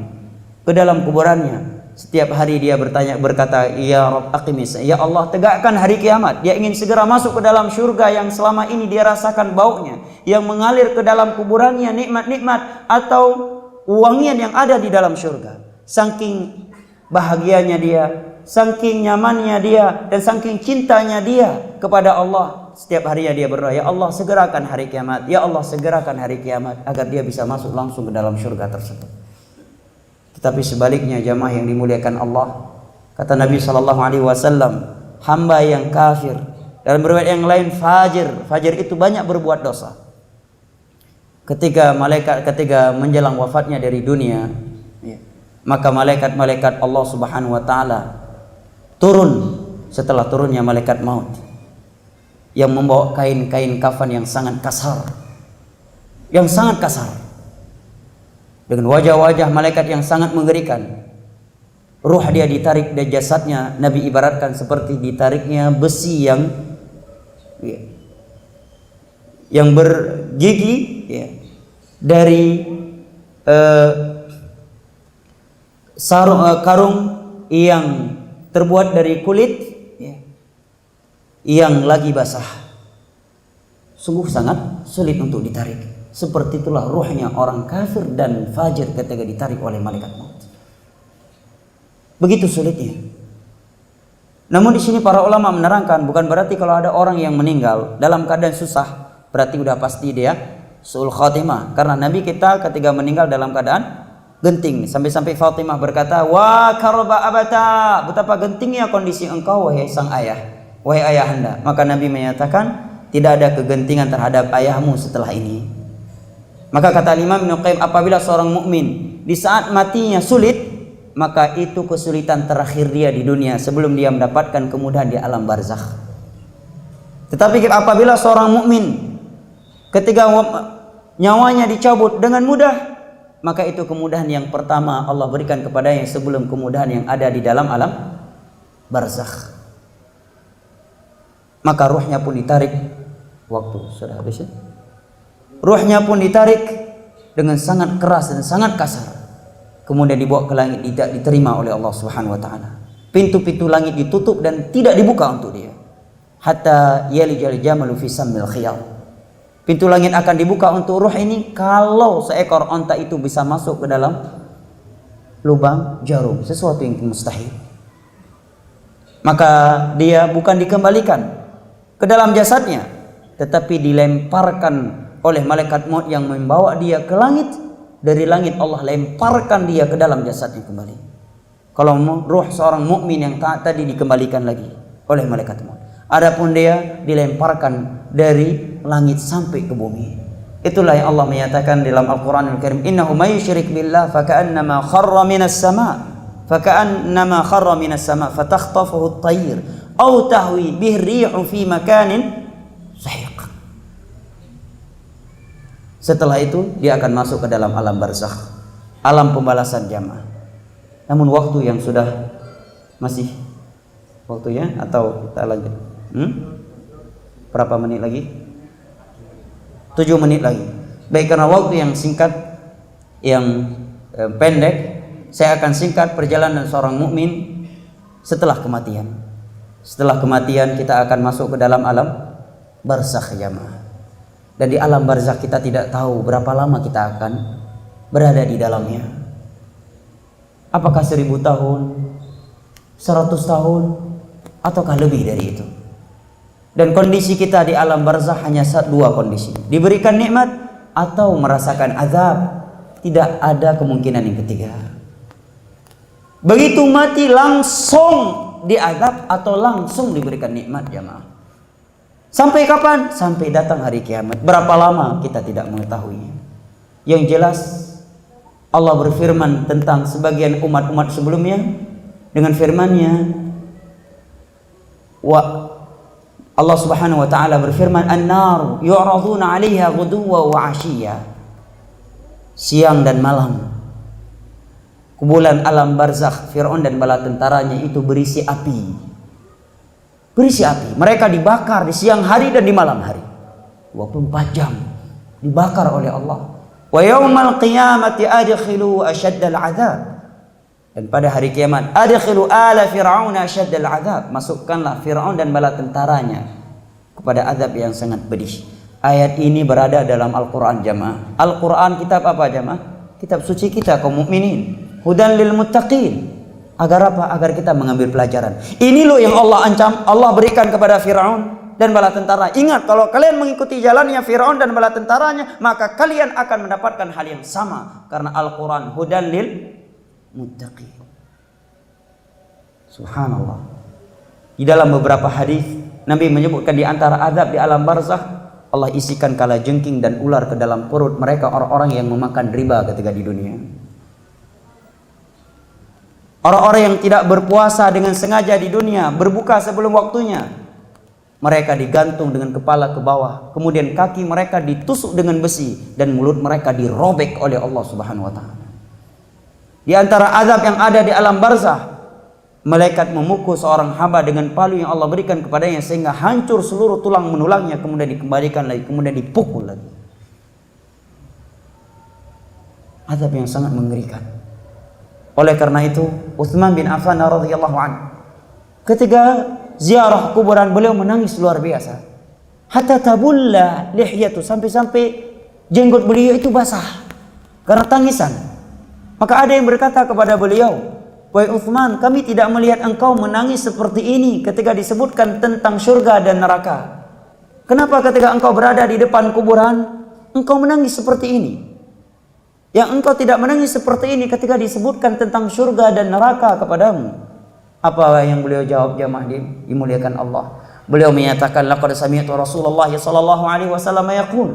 ke dalam kuburannya. Setiap hari dia berkata, ya Rabb aqimis, ya Allah tegakkan hari kiamat. Dia ingin segera masuk ke dalam surga yang selama ini dia rasakan baunya, yang mengalir ke dalam kuburannya, nikmat-nikmat atau wangian yang ada di dalam surga. Saking bahagianya dia, saking nyamannya dia, dan saking cintanya dia kepada Allah. Setiap harinya dia berdoa, ya Allah segerakan hari kiamat, ya Allah segerakan hari kiamat, agar dia bisa masuk langsung ke dalam surga tersebut. Tetapi sebaliknya jamaah yang dimuliakan Allah, kata Nabi SAW, hamba yang kafir, dalam riwayat yang lain fajir itu banyak berbuat dosa. Ketika menjelang wafatnya dari dunia, maka malaikat-malaikat Allah Subhanahu wa taala turun setelah turunnya malaikat maut, yang membawa kain-kain kafan yang sangat kasar, dengan wajah-wajah malaikat yang sangat mengerikan. Ruh dia ditarik dari jasadnya, Nabi ibaratkan seperti ditariknya besi yang bergigi dari karung yang terbuat dari kulit yang lagi basah. Sungguh sangat sulit untuk ditarik. Seperti itulah ruhnya orang kafir dan fajir ketika ditarik oleh malaikat maut. Begitu sulitnya. Namun di sini para ulama menerangkan, bukan berarti kalau ada orang yang meninggal dalam keadaan susah berarti udah pasti dia su'ul khatimah. Karena Nabi kita ketika meninggal dalam keadaan genting, sampai-sampai Fatimah berkata, wa karba abata, betapa gentingnya kondisi engkau wahai sang ayah, wahai ayahanda. Maka Nabi menyatakan tidak ada kegentingan terhadap ayahmu setelah ini. Maka kata Imam Ibnu Qayyim, apabila seorang mukmin di saat matinya sulit, maka itu kesulitan terakhir dia di dunia sebelum dia mendapatkan kemudahan di alam barzakh. Tetapi apabila seorang mukmin ketika nyawanya dicabut dengan mudah, maka itu kemudahan yang pertama Allah berikan kepadanya sebelum kemudahan yang ada di dalam alam barzakh. Maka ruhnya pun ditarik. Waktu sudah habis ya? Ruhnya pun ditarik dengan sangat keras dan sangat kasar, kemudian dibawa ke langit, tidak diterima oleh Allah Subhanahu wa taala. Pintu-pintu langit ditutup dan tidak dibuka untuk dia. Hatta yalijal jamalu fi sammil khiyal. Pintu langit akan dibuka untuk ruh ini kalau seekor onta itu bisa masuk ke dalam lubang jarum, sesuatu yang mustahil. Maka dia bukan dikembalikan ke dalam jasadnya, tetapi dilemparkan oleh malaikat maut yang membawa dia ke langit. Dari langit Allah lemparkan dia ke dalam jasadnya kembali. Kalau ruh seorang mukmin yang tadi dikembalikan lagi oleh malaikat maut. Adapun dia dilemparkan dari langit sampai ke bumi. Itulah yang Allah menyatakan dalam Al-Qur'anul Karim, innahu may yusyrik billah faka'annama kharra minas sama fatakhtafuhu at-tayr aw tahwi bihi ar-rihu fi makanin sahiq. Setelah itu dia akan masuk ke dalam alam barzakh, alam pembalasan jamaah. Namun waktu yang sudah masih waktunya atau kita lanjut? Berapa menit lagi? 7 menit lagi. Baik, karena waktu yang singkat, yang pendek, saya akan singkat perjalanan seorang mukmin setelah kematian. Setelah kematian kita akan masuk ke dalam alam barzakh jamaah. Dan di alam barzakh kita tidak tahu berapa lama kita akan berada di dalamnya. Apakah 1000 tahun, 100 tahun, ataukah lebih dari itu? Dan kondisi kita di alam barzakh hanya 2 kondisi. Diberikan nikmat atau merasakan azab. Tidak ada kemungkinan yang ketiga. Begitu mati langsung diazab atau langsung diberikan nikmat jamaah. Sampai kapan? Sampai datang hari kiamat. Berapa lama kita tidak mengetahui. Yang jelas Allah berfirman tentang sebagian umat-umat sebelumnya dengan firman-Nya, Allah Subhanahu wa taala berfirman, "An-nar yu'raduna 'alaiha ghuduwwan wa 'ashiyya." Siang dan malam. Kumpulan alam barzakh, Firaun dan bala tentaranya itu berisi api. Berisi api. Mereka dibakar di siang hari dan di malam hari. 24 jam dibakar oleh Allah. Wa yaumal qiyamati adkhilu ashaddal 'adzab. Dan pada hari kiamat, adkhilu ala fir'auna ashaddal 'adzab. Masukkanlah Firaun dan bala tentaranya kepada azab yang sangat pedih. Ayat ini berada dalam Al-Qur'an jamaah. Al-Qur'an kitab apa jamaah? Kitab suci kita kaum mukminin. Hudan lil muttaqin. Agar apa? Agar kita mengambil pelajaran. Ini loh yang Allah ancam, Allah berikan kepada Firaun dan bala tentara. Ingat, kalau kalian mengikuti jalannya Firaun dan bala tentaranya, maka kalian akan mendapatkan hal yang sama. Karena Al-Quran hudan lil muttaqin. Subhanallah. Di dalam beberapa hadis Nabi menyebutkan di antara azab di alam barzakh, Allah isikan kalajengking dan ular ke dalam perut mereka orang-orang yang memakan riba ketika di dunia. Orang-orang yang tidak berpuasa dengan sengaja di dunia, berbuka sebelum waktunya, mereka digantung dengan kepala ke bawah, kemudian kaki mereka ditusuk dengan besi dan mulut mereka dirobek oleh Allah Subhanahu wa taala. Di antara azab yang ada di alam barzakh, malaikat memukul seorang hamba dengan palu yang Allah berikan kepadanya sehingga hancur seluruh tulang menulangnya, kemudian dikembalikan lagi, kemudian dipukul lagi. Azab yang sangat mengerikan. Oleh karena itu, Utsman bin Affan radhiyallahu anhu ketika ziarah kuburan beliau menangis luar biasa. Hatta tabulla lihyatu, sampai-sampai jenggot beliau itu basah karena tangisan. Maka ada yang berkata kepada beliau, "Wahai Utsman, kami tidak melihat engkau menangis seperti ini ketika disebutkan tentang surga dan neraka. Kenapa ketika engkau berada di depan kuburan engkau menangis seperti ini? Yang engkau tidak menangis seperti ini ketika disebutkan tentang surga dan neraka kepadamu?" Apa yang beliau jawab jamaah dimuliakan Allah? Beliau menyatakan, "Laqad sami'tu Rasulullah sallallahu alaihi wasallam yaqul,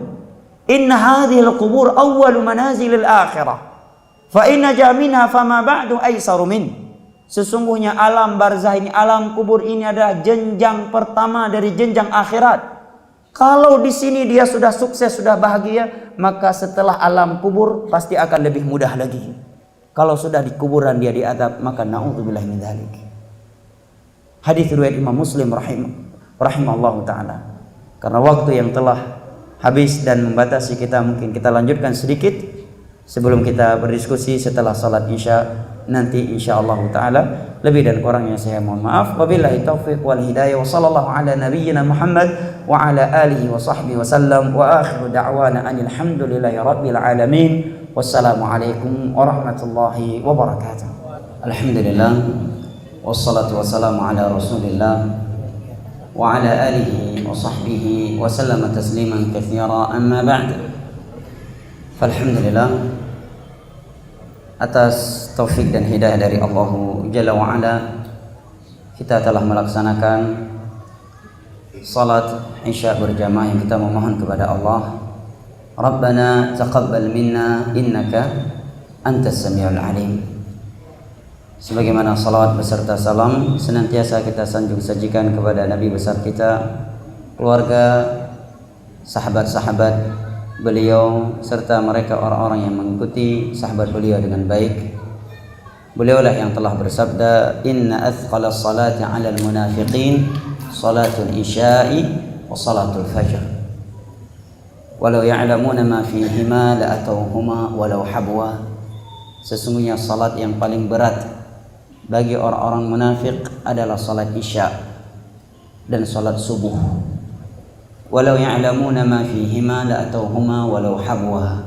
inna hadhihi al-qubur awwalu manazilil akhirah, fa inna jaminha fama ba'du aisaru min." Sesungguhnya alam barzakh ini, alam kubur ini adalah jenjang pertama dari jenjang akhirat. Kalau di sini dia sudah sukses, sudah bahagia, maka setelah alam kubur pasti akan lebih mudah lagi. Kalau sudah di kuburan dia diadab, maka na'udzubillahi min dzalik. Hadis riwayat Imam Muslim rahimahullahu taala. Karena waktu yang telah habis dan membatasi kita, mungkin kita lanjutkan sedikit sebelum kita berdiskusi setelah salat Isya nanti insyaallah taala. Lebih dan kurangnya saya mohon maaf. Wabillahi taufiq wal hidayah, wa sallallahu ala nabiyyina Muhammad wa ala alihi wa sahbihi wa sallam, wa akhiru da'wana anil hamdulillahi rabbil alamin. Wassalamu alaikum warahmatullahi wabarakatuh. Alhamdulillah wassalatu wassalamu ala Rasulillah wa ala alihi wa sahbihi wa sallama tasliman katsira, amma ba'd. Alhamdulillah, atas taufik dan hidayah dari Allah Jalla wa'ala, kita telah melaksanakan salat Isya berjamaah yang kita memohon kepada Allah, Rabbana taqabbal minna innaka antas samiul alim. Sebagaimana salawat beserta salam senantiasa kita sanjung sajikan kepada Nabi besar kita, keluarga, sahabat-sahabat beliau serta mereka orang-orang yang mengikuti sahabat beliau dengan baik. Beliaulah yang telah bersabda, inna athqalas salati 'alal munafiqin salatul isya'i wa salatul fajr walau ya'lamuna ma fihima la atawhuma walau habwa. Sesungguhnya salat yang paling berat bagi orang-orang munafik adalah salat isya dan salat subuh. Walau ya'lamuna ma fihima la atawhuma walau habwa.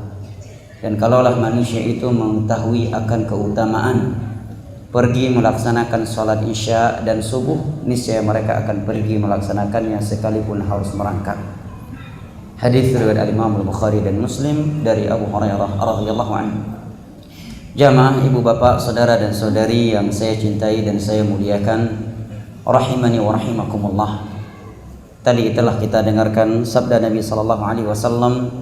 Dan kalaulah manusia itu mengetahui akan keutamaan pergi melaksanakan salat isya dan subuh, niscaya mereka akan pergi melaksanakannya sekalipun harus merangkak. Hadis riwayat Imam Al-Bukhari dan Muslim dari Abu Hurairah radhiyallahu anhu. Jamaah, ibu bapak, saudara dan saudari yang saya cintai dan saya muliakan, rahimani wa rahimakumullah. Tadi telah kita dengarkan sabda Nabi sallallahu alaihi wasallam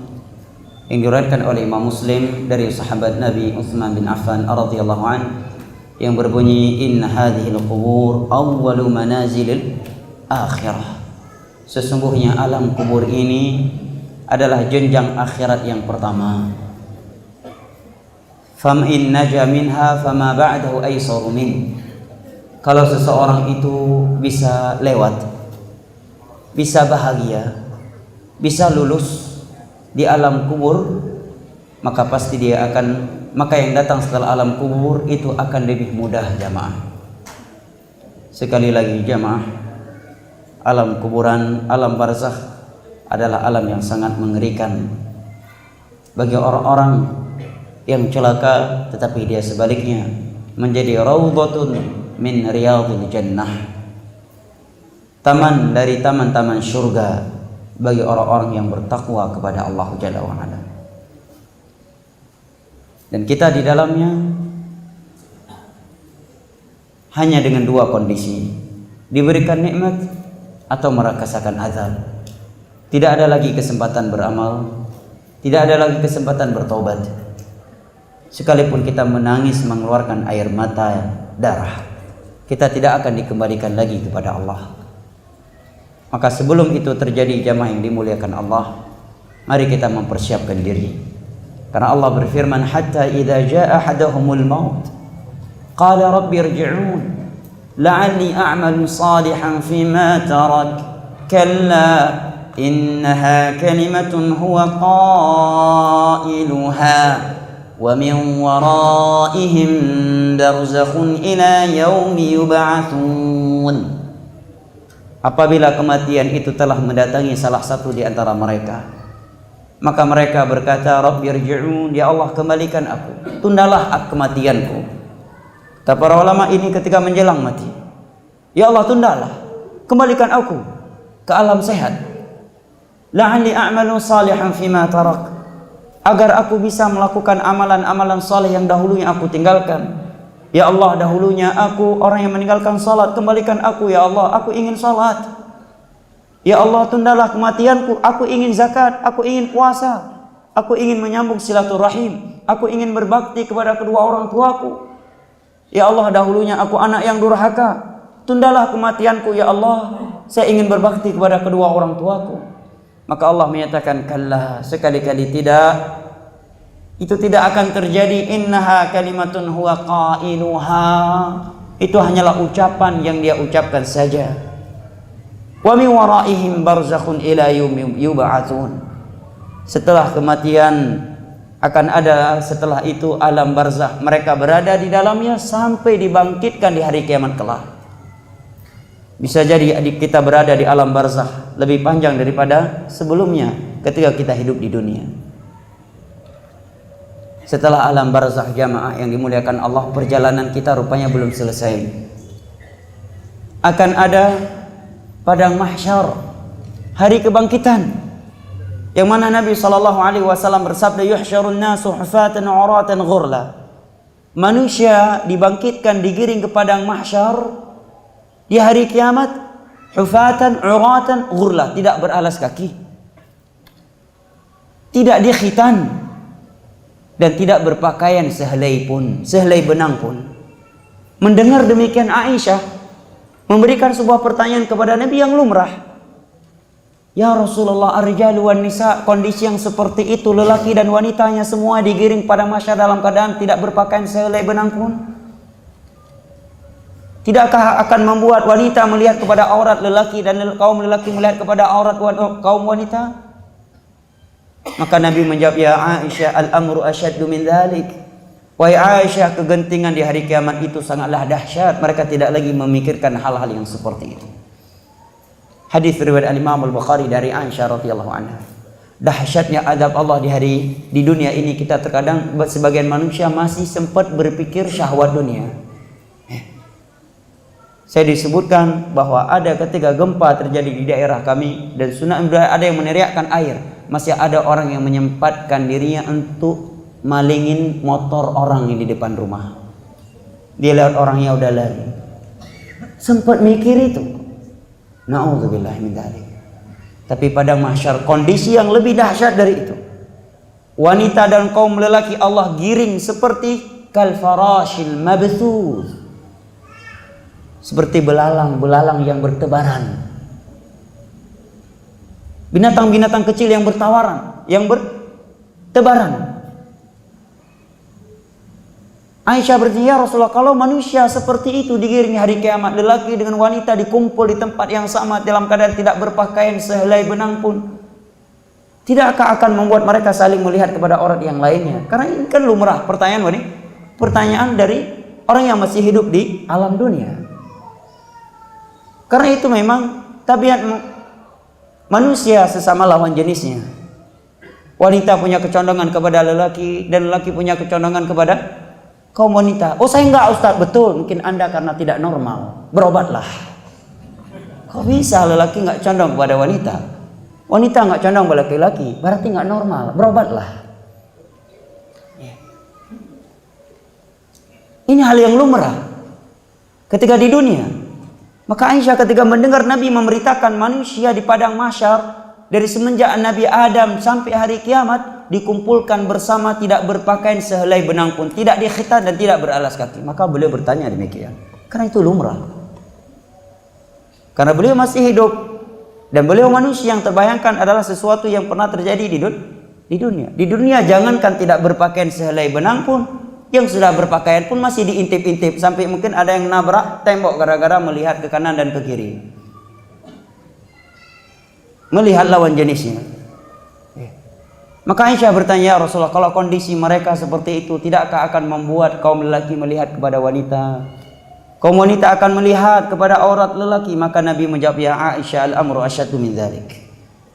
yang diriwayatkan oleh Imam Muslim dari sahabat Nabi Utsman bin Affan radhiyallahu an yang berbunyi, inna hadhil qubur awwalu manazilil akhirah. Sesungguhnya alam kubur ini adalah jenjang akhirat yang pertama. Fam in naja minha fama ba'dahu aysaru min. Kalau seseorang itu bisa lewat, bisa bahagia, bisa lulus di alam kubur, maka pasti maka yang datang setelah alam kubur itu akan lebih mudah, jamaah. Sekali lagi jamaah, alam kuburan, alam barzakh adalah alam yang sangat mengerikan bagi orang-orang yang celaka, tetapi dia sebaliknya menjadi raudhatun min riyadhil jannah, taman dari taman-taman surga bagi orang-orang yang bertakwa kepada Allah Jalla wa Ala. Dan kita di dalamnya hanya dengan dua kondisi, diberikan nikmat atau merasakan azab. Tidak ada lagi kesempatan beramal, tidak ada lagi kesempatan bertobat. Sekalipun kita menangis mengeluarkan air mata darah, kita tidak akan dikembalikan lagi kepada Allah. Maka sebelum itu terjadi, jamaah yang dimuliakan Allah, mari kita mempersiapkan diri. Karena Allah berfirman, hatta idza jaa ahaduhumul maut qala rabbi irji'un la'alli a'malu salihan fima tarak kalla innaha kalimatun huwa qailuha wa min waraihim barzakhun ila yaumi yub'atsun. Apabila kematian itu telah mendatangi salah satu di antara mereka, maka mereka berkata, Rabbi irji'un, ya Allah kembalikan aku, tundalah kematianku. Kata para ulama ini ketika menjelang mati, ya Allah tundalah, kembalikan aku ke alam sehat. La'alli a'malu salihan fima tarak, agar aku bisa melakukan amalan-amalan saleh yang dahulunya aku tinggalkan. Ya Allah, dahulunya aku orang yang meninggalkan salat, kembalikan aku ya Allah, aku ingin salat. Ya Allah, tundalah kematianku, aku ingin zakat, aku ingin puasa, aku ingin menyambung silaturahim, aku ingin berbakti kepada kedua orang tuaku. Ya Allah, dahulunya aku anak yang durhaka, tundalah kematianku ya Allah, saya ingin berbakti kepada kedua orang tuaku. Maka Allah menyatakan, kalla, sekali-kali tidak. Itu tidak akan terjadi. Innaha kalimatun huwa qailuha, itu hanyalah ucapan yang dia ucapkan saja. Wa min waraihim barzakhun ila yaumi yub'atsun. Setelah kematian akan ada setelah itu alam barzakh, mereka berada di dalamnya sampai dibangkitkan di hari kiamat kelak. Bisa jadi kita berada di alam barzakh lebih panjang daripada sebelumnya ketika kita hidup di dunia. Setelah alam barzakh, jamaah yang dimuliakan Allah, perjalanan kita rupanya belum selesai. Akan ada padang mahsyar, hari kebangkitan, yang mana Nabi SAW bersabda, yuhsyarun nasu hufatan uratan ghurla. Manusia dibangkitkan, digiring ke padang mahsyar di hari kiamat hufatan, uratan, ghurla, tidak beralas kaki, tidak dikhitan, dan tidak berpakaian sehelai pun, sehelai benang pun. Mendengar demikian, Aisyah memberikan sebuah pertanyaan kepada Nabi yang lumrah. Ya Rasulullah, ar-rijalu wan nisa, kondisi yang seperti itu, lelaki dan wanitanya semua digiring pada masyar dalam keadaan tidak berpakaian sehelai benang pun, tidakkah akan membuat wanita melihat kepada aurat lelaki dan kaum lelaki melihat kepada aurat kaum wanita? Maka Nabi menjawab, ya Aisyah, al-amru asyaddu min dzalik. Wahai Aisyah, kegentingan di hari kiamat itu sangatlah dahsyat. Mereka tidak lagi memikirkan hal-hal yang seperti itu. Hadis riwayat Imam Al-Bukhari dari Aisyah radhiyallahu anha. Dahsyatnya adab Allah di dunia ini, kita terkadang sebagian manusia masih sempat berpikir syahwat dunia. Saya disebutkan bahwa ada ketika gempa terjadi di daerah kami dan tsunami, ada yang meneriakkan air, masih ada orang yang menyempatkan dirinya untuk malingin motor orang yang di depan rumah. Dia lihat orangnya udah lari, sempat mikir itu. Na'udzubillah min dzalik. Tapi pada mahsyar kondisi yang lebih dahsyat dari itu. Wanita dan kaum lelaki Allah giring seperti kal farashil mabthuth, seperti belalang-belalang yang bertebaran, binatang-binatang kecil yang bertawaran, yang bertebaran. Aisyah bertanya, ya Rasulullah, kalau manusia seperti itu digiring hari kiamat, lelaki dengan wanita dikumpul di tempat yang sama dalam keadaan tidak berpakaian sehelai benang pun, tidakkah akan membuat mereka saling melihat kepada orang yang lainnya? Karena ini kan lumrah pertanyaan dari orang yang masih hidup di alam dunia. Karena itu memang tabiat manusia sesama lawan jenisnya. Wanita punya kecondongan kepada lelaki dan lelaki punya kecondongan kepada kaum wanita. Oh, saya enggak Ustaz. Betul, mungkin Anda karena tidak normal. Berobatlah. Kok bisa lelaki enggak condong kepada wanita? Wanita enggak condong kepada laki-laki, berarti enggak normal. Berobatlah. Ini hal yang lumrah ketika di dunia. Maka Aisyah ketika mendengar Nabi memberitakan manusia di padang mahsyar dari semenjak Nabi Adam sampai hari kiamat dikumpulkan bersama, tidak berpakaian sehelai benang pun, tidak dikhitan dan tidak beralas kaki, maka beliau bertanya demikian. Karena itu lumrah. Karena beliau masih hidup dan beliau manusia, yang terbayangkan adalah sesuatu yang pernah terjadi di dunia. Di dunia jangankan tidak berpakaian sehelai benang pun, yang sudah berpakaian pun masih diintip-intip, sampai mungkin ada yang nabrak tembok gara-gara melihat ke kanan dan ke kiri, melihat lawan jenisnya. Maka Aisyah bertanya, ya Rasulullah, kalau kondisi mereka seperti itu, tidakkah akan membuat kaum lelaki melihat kepada wanita, kaum wanita akan melihat kepada aurat lelaki? Maka Nabi menjawab, ya Aisyah, al-amru asyaddu min dzalik.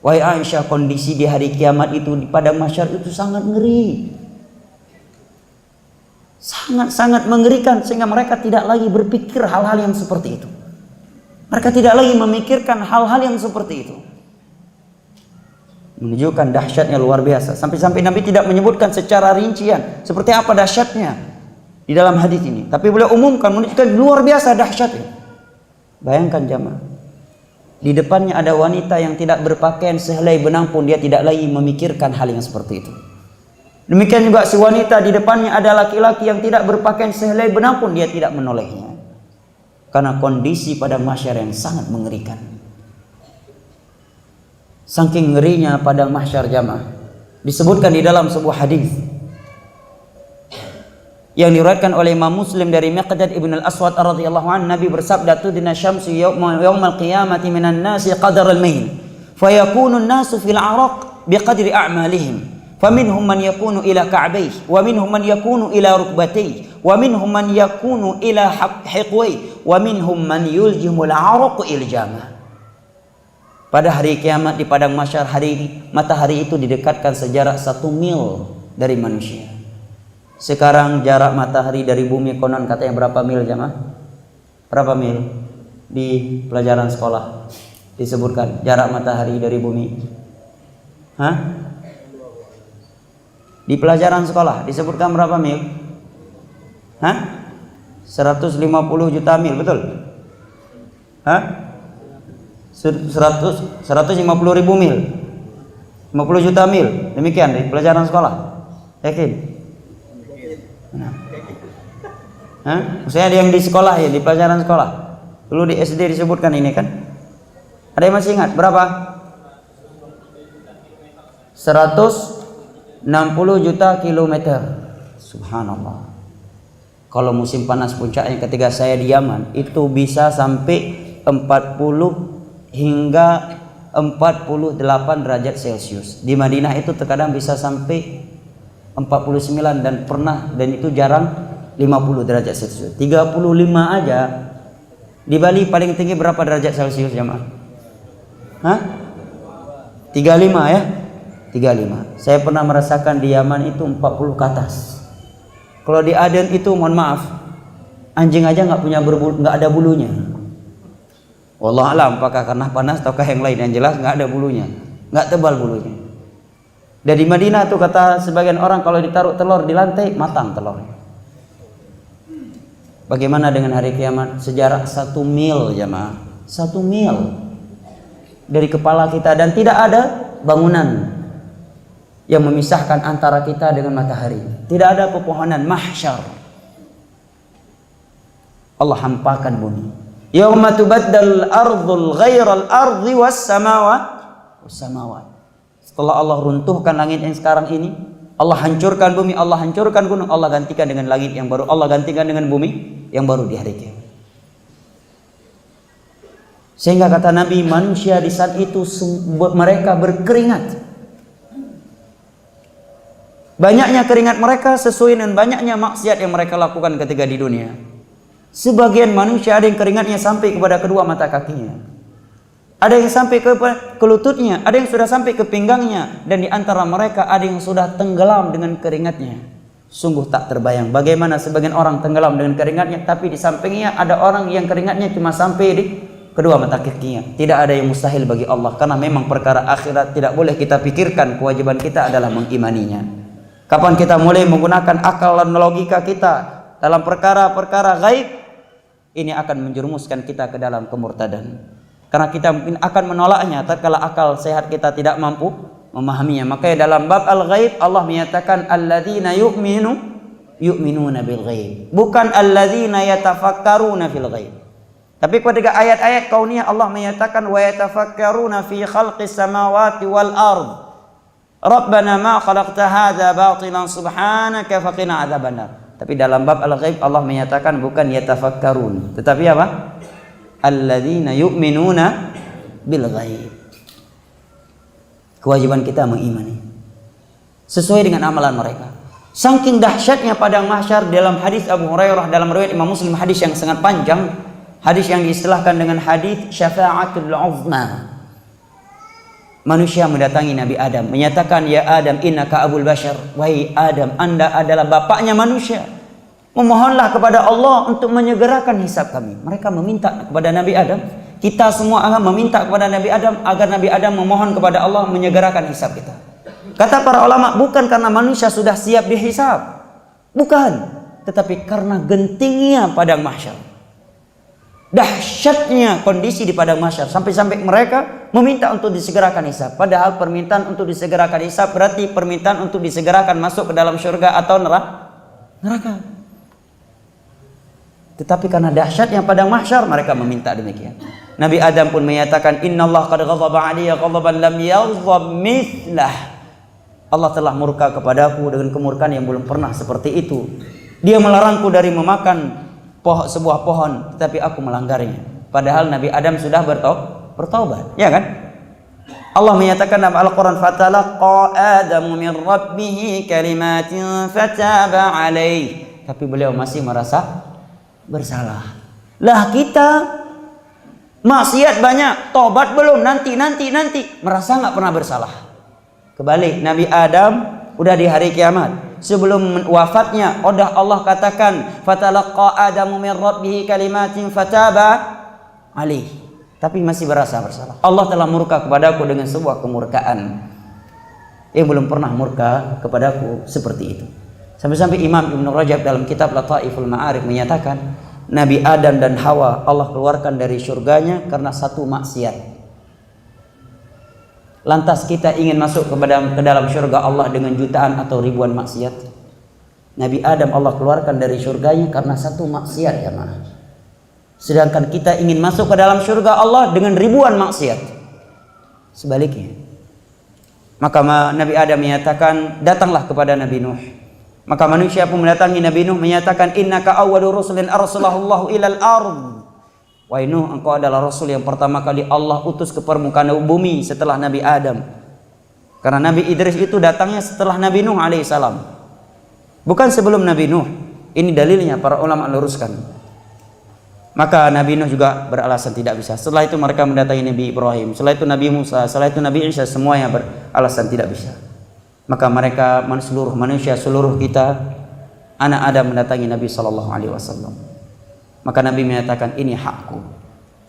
Wahai Aisyah, kondisi di hari kiamat itu, di padang mahsyar itu sangat ngeri, sangat-sangat mengerikan, sehingga mereka tidak lagi berpikir hal-hal yang seperti itu. Mereka tidak lagi memikirkan hal-hal yang seperti itu. Menunjukkan dahsyatnya luar biasa. Sampai-sampai Nabi tidak menyebutkan secara rincian seperti apa dahsyatnya di dalam hadis ini, tapi beliau umumkan, menunjukkan luar biasa dahsyatnya. Bayangkan jamaah, di depannya ada wanita yang tidak berpakaian sehelai benang pun, dia tidak lagi memikirkan hal yang seperti itu. Demikian juga si wanita, di depannya ada laki-laki yang tidak berpakaian sehelai benang pun, dia tidak menolehnya. Karena kondisi pada mahsyar yang sangat mengerikan. Saking ngerinya padang mahsyar jamaah, disebutkan di dalam sebuah hadis yang diriwayatkan oleh Imam Muslim dari Miqdad ibn al-Aswad radhiyallahu anhu, Nabi bersabda, tudina syamsu yaumal qiyamati minan nasi qadar al-mail, fayakunu an-nasu fil 'araq biqadri a'malihim, faminhum man yakunu ila ka'bayhi, wa minhum man yakunu ila rukbatayhi, wa minhum man yakunu ila hiqwayhi, wa minhum man yuljimul 'araq iljama. Pada hari kiamat di padang mahsyar, matahari itu didekatkan sejarak 1 mil dari manusia. Sekarang jarak matahari dari bumi konon katanya berapa mil jamaah? Berapa mil? Di pelajaran sekolah disebutkan jarak matahari dari bumi. Hah? Di pelajaran sekolah disebutkan berapa mil? Hah? 150 juta mil, betul? Hah? 150.000 mil, 50 juta mil, demikian di pelajaran sekolah. Yakin? Nah. Maksudnya yang di sekolah ya, di pelajaran sekolah. Dulu di SD disebutkan ini kan. Ada yang masih ingat berapa? 160 juta kilometer. Subhanallah. Kalau musim panas puncaknya ketika saya di Yaman itu bisa sampai 40 hingga 48 derajat Celcius. Di Madinah itu terkadang bisa sampai 49 dan itu jarang 50 derajat Celcius. 35 aja. Di Bali paling tinggi berapa derajat Celcius jemaah? 35 ya? 35. Saya pernah merasakan di Yaman itu 40 ke atas. Kalau di Aden itu mohon maaf, anjing aja nggak ada bulunya. Wallah alam, apakah karena panas ataukah yang lain? Yang jelas nggak ada bulunya, nggak tebal bulunya. Dan di Madinah tuh kata sebagian orang kalau ditaruh telur di lantai matang telurnya. Bagaimana dengan hari kiamat? Sejarah 1 mil jemaah, 1 mil dari kepala kita dan tidak ada bangunan yang memisahkan antara kita dengan matahari. Tidak ada pepohonan, mahsyar. Allah hampakan bumi. Yauma tubaddal ardul ghairal ardi was samawat. Setelah Allah runtuhkan langit yang sekarang ini, Allah hancurkan bumi, Allah hancurkan gunung, Allah gantikan dengan langit yang baru, Allah gantikan dengan bumi yang baru di hari kiamat. Sehingga kata Nabi, manusia di saat itu mereka berkeringat. Banyaknya keringat mereka sesuai dengan banyaknya maksiat yang mereka lakukan ketika di dunia. Sebagian manusia ada yang keringatnya sampai kepada kedua mata kakinya. Ada yang sampai ke lututnya, ada yang sudah sampai ke pinggangnya, dan di antara mereka ada yang sudah tenggelam dengan keringatnya. Sungguh tak terbayang bagaimana sebagian orang tenggelam dengan keringatnya, tapi di sampingnya ada orang yang keringatnya cuma sampai di kedua mata kakinya. Tidak ada yang mustahil bagi Allah, karena memang perkara akhirat tidak boleh kita pikirkan. Kewajiban kita adalah mengimaninya. Kapan kita mulai menggunakan akal dan logika kita dalam perkara-perkara gaib, ini akan menjerumuskan kita ke dalam kemurtadan. Karena kita mungkin akan menolaknya tatkala akal sehat kita tidak mampu memahaminya. Makanya dalam bab al-ghaib Allah menyatakan alladzina yu'minuna bil ghaib, bukan alladzina yatafakkaruna fil ghaib. Tapi ketika ayat-ayat kauniyah Allah menyatakan wa yatafakkaruna fi khalqis samawati wal ard. Rabbana ma khalaqta hadza batilan subhanaka faqina adzabannar. Tapi dalam bab al-ghaib Allah menyatakan bukan yatafakkarun, tetapi apa? Alladzina yu'minuna bil ghaib. Kewajiban kita mengimani sesuai dengan amalan mereka. Saking dahsyatnya padang mahsyar, dalam hadis Abu Hurairah dalam riwayat Imam Muslim, hadis yang sangat panjang, hadis yang diistilahkan dengan hadis syafa'atul uzma. Manusia mendatangi Nabi Adam menyatakan, ya Adam innaka abul bashar, wahai Adam, Anda adalah bapaknya manusia, memohonlah kepada Allah untuk menyegerakan hisab kami. Mereka meminta kepada Nabi Adam. Kita semua akan meminta kepada Nabi Adam agar Nabi Adam memohon kepada Allah menyegerakan hisab kita. Kata para ulama, bukan karena manusia sudah siap dihisab, bukan, tetapi karena gentingnya padang mahsyar, dahsyatnya kondisi di padang mahsyar, sampai-sampai mereka meminta untuk disegerakan hisab. Padahal permintaan untuk disegerakan hisab berarti permintaan untuk disegerakan masuk ke dalam surga atau neraka. Tetapi karena dahsyatnya padang mahsyar mereka meminta demikian. Nabi Adam pun menyatakan, innallaha qad ghadaba 'alayya ghadaban lam yaghdab mithlah. Allah telah murka kepadaku dengan kemurkaan yang belum pernah seperti itu. Dia melarangku dari memakan sebuah pohon, tetapi aku melanggarnya. Padahal Nabi Adam sudah bertaubat, ya kan? Allah menyatakan dalam Al-Quran, fatalaqa Adamu min rabbih kalimatin fataba alaih. Tapi beliau masih merasa bersalah. Lah kita maksiat banyak, tobat belum, nanti, merasa nggak pernah bersalah. Kebalik, Nabi Adam udah di hari kiamat, sebelum wafatnya udah Allah katakan fatalaqa Adamu min rabbih kalimatin fataba alaih, tapi masih berasa bersalah. Allah telah murka kepadaku dengan sebuah kemurkaan yang belum pernah murka kepadaku seperti itu. Sampai-sampai Imam Ibn Rajab dalam kitab Lataiful Ma'arif menyatakan, Nabi Adam dan Hawa Allah keluarkan dari surganya karena satu maksiat. Lantas kita ingin masuk ke dalam surga Allah dengan jutaan atau ribuan maksiat. Nabi Adam Allah keluarkan dari surganya karena satu maksiat jemaah. Sedangkan kita ingin masuk ke dalam surga Allah dengan ribuan maksiat. Sebaliknya. Maka Nabi Adam menyatakan, datanglah kepada Nabi Nuh. Maka manusia pun mendatangi Nabi Nuh menyatakan, innaka awwalu rusulin arsalallahu ilal ard. Wahai Nuh, engkau adalah Rasul yang pertama kali Allah utus ke permukaan bumi setelah Nabi Adam. Karena Nabi Idris itu datangnya setelah Nabi Nuh alaihissalam, bukan sebelum Nabi Nuh. Ini dalilnya para ulama luruskan. Maka Nabi Nuh juga beralasan tidak bisa. Setelah itu mereka mendatangi Nabi Ibrahim, setelah itu Nabi Musa, setelah itu Nabi Isa, semuanya beralasan tidak bisa. Maka mereka seluruh manusia, seluruh kita, anak Adam mendatangi Nabi SAW. Maka Nabi menyatakan, ini hakku.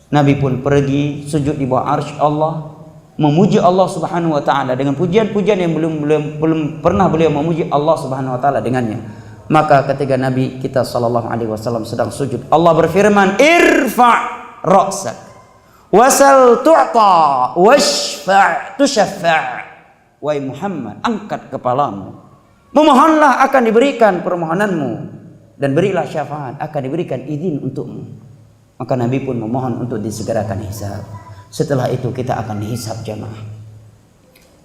Nabi pun pergi sujud di bawah arsy Allah, memuji Allah Subhanahu wa taala dengan pujian-pujian yang belum pernah beliau memuji Allah Subhanahu wa taala dengannya. Maka ketika Nabi kita sallallahu alaihi wasallam sedang sujud, Allah berfirman, "Irfa' ra'sak wasal tu'ta washfa' tushaffa'." Wahai Muhammad, angkat kepalamu, memohonlah akan diberikan permohonanmu, dan berilah syafaat, akan diberikan izin untukmu. Maka Nabi pun memohon untuk disegerakan hisab. Setelah itu kita akan dihisab jamaah.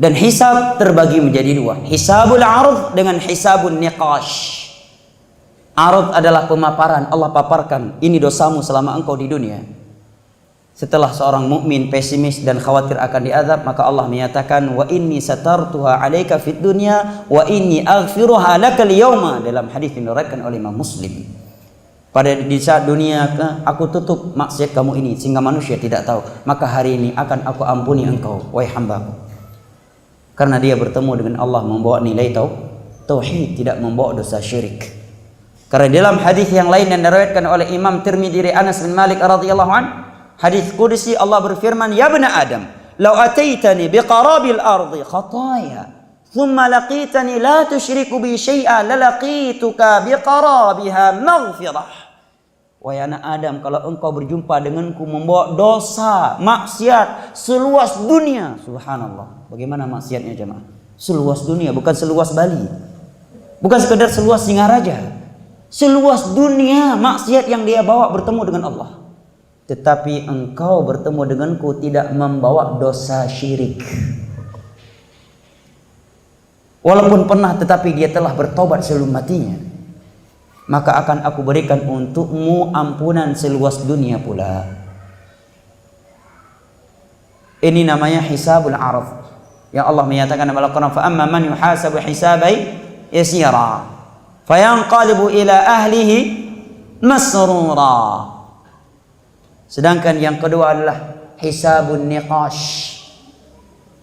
Dan hisab terbagi menjadi dua, hisabul ard dengan hisabun niqash. Ard adalah pemaparan, Allah paparkan, ini dosamu selama engkau di dunia. Setelah seorang mukmin pesimis dan khawatir akan diazab, maka Allah menyatakan, wa inni satartuha 'alaika fid dunya wa inni aghfiruha lakal yauma, dalam hadis yang diriwayatkan oleh Imam Muslim. Pada di saat dunia aku tutup maksiat kamu ini sehingga manusia tidak tahu, maka hari ini akan aku ampuni engkau wahai hambaku. Karena dia bertemu dengan Allah membawa nilai tauhid, tidak membawa dosa syirik. Karena dalam hadis yang lain yang diriwayatkan oleh Imam Tirmidzi dari Anas bin Malik radhiyallahu anhu, hadis qudsi, Allah berfirman, ya bani Adam, law ataitani biqarabil ardi khataya thumma laqitani la tusyriku bi syai'a lalaqituka biqarabiha maghfirah. Wahai anak Adam, kalau engkau berjumpa denganku membawa dosa maksiat seluas dunia, subhanallah, bagaimana maksiatnya jemaah? Seluas dunia, bukan seluas Bali, bukan sekedar seluas Singaraja, seluas dunia maksiat yang dia bawa bertemu dengan Allah. Tetapi engkau bertemu denganku tidak membawa dosa syirik. Walaupun pernah, tetapi dia telah bertobat sebelum matinya, maka akan aku berikan untukmu ampunan seluas dunia pula. Ini namanya hisabul araf. Yang Allah menyatakan dalam Al-Quran, fa amma man yuhasabu hisabai yasira fayanqalibu ila ahlihi masrura. Sedangkan yang kedua adalah hisabun niqash,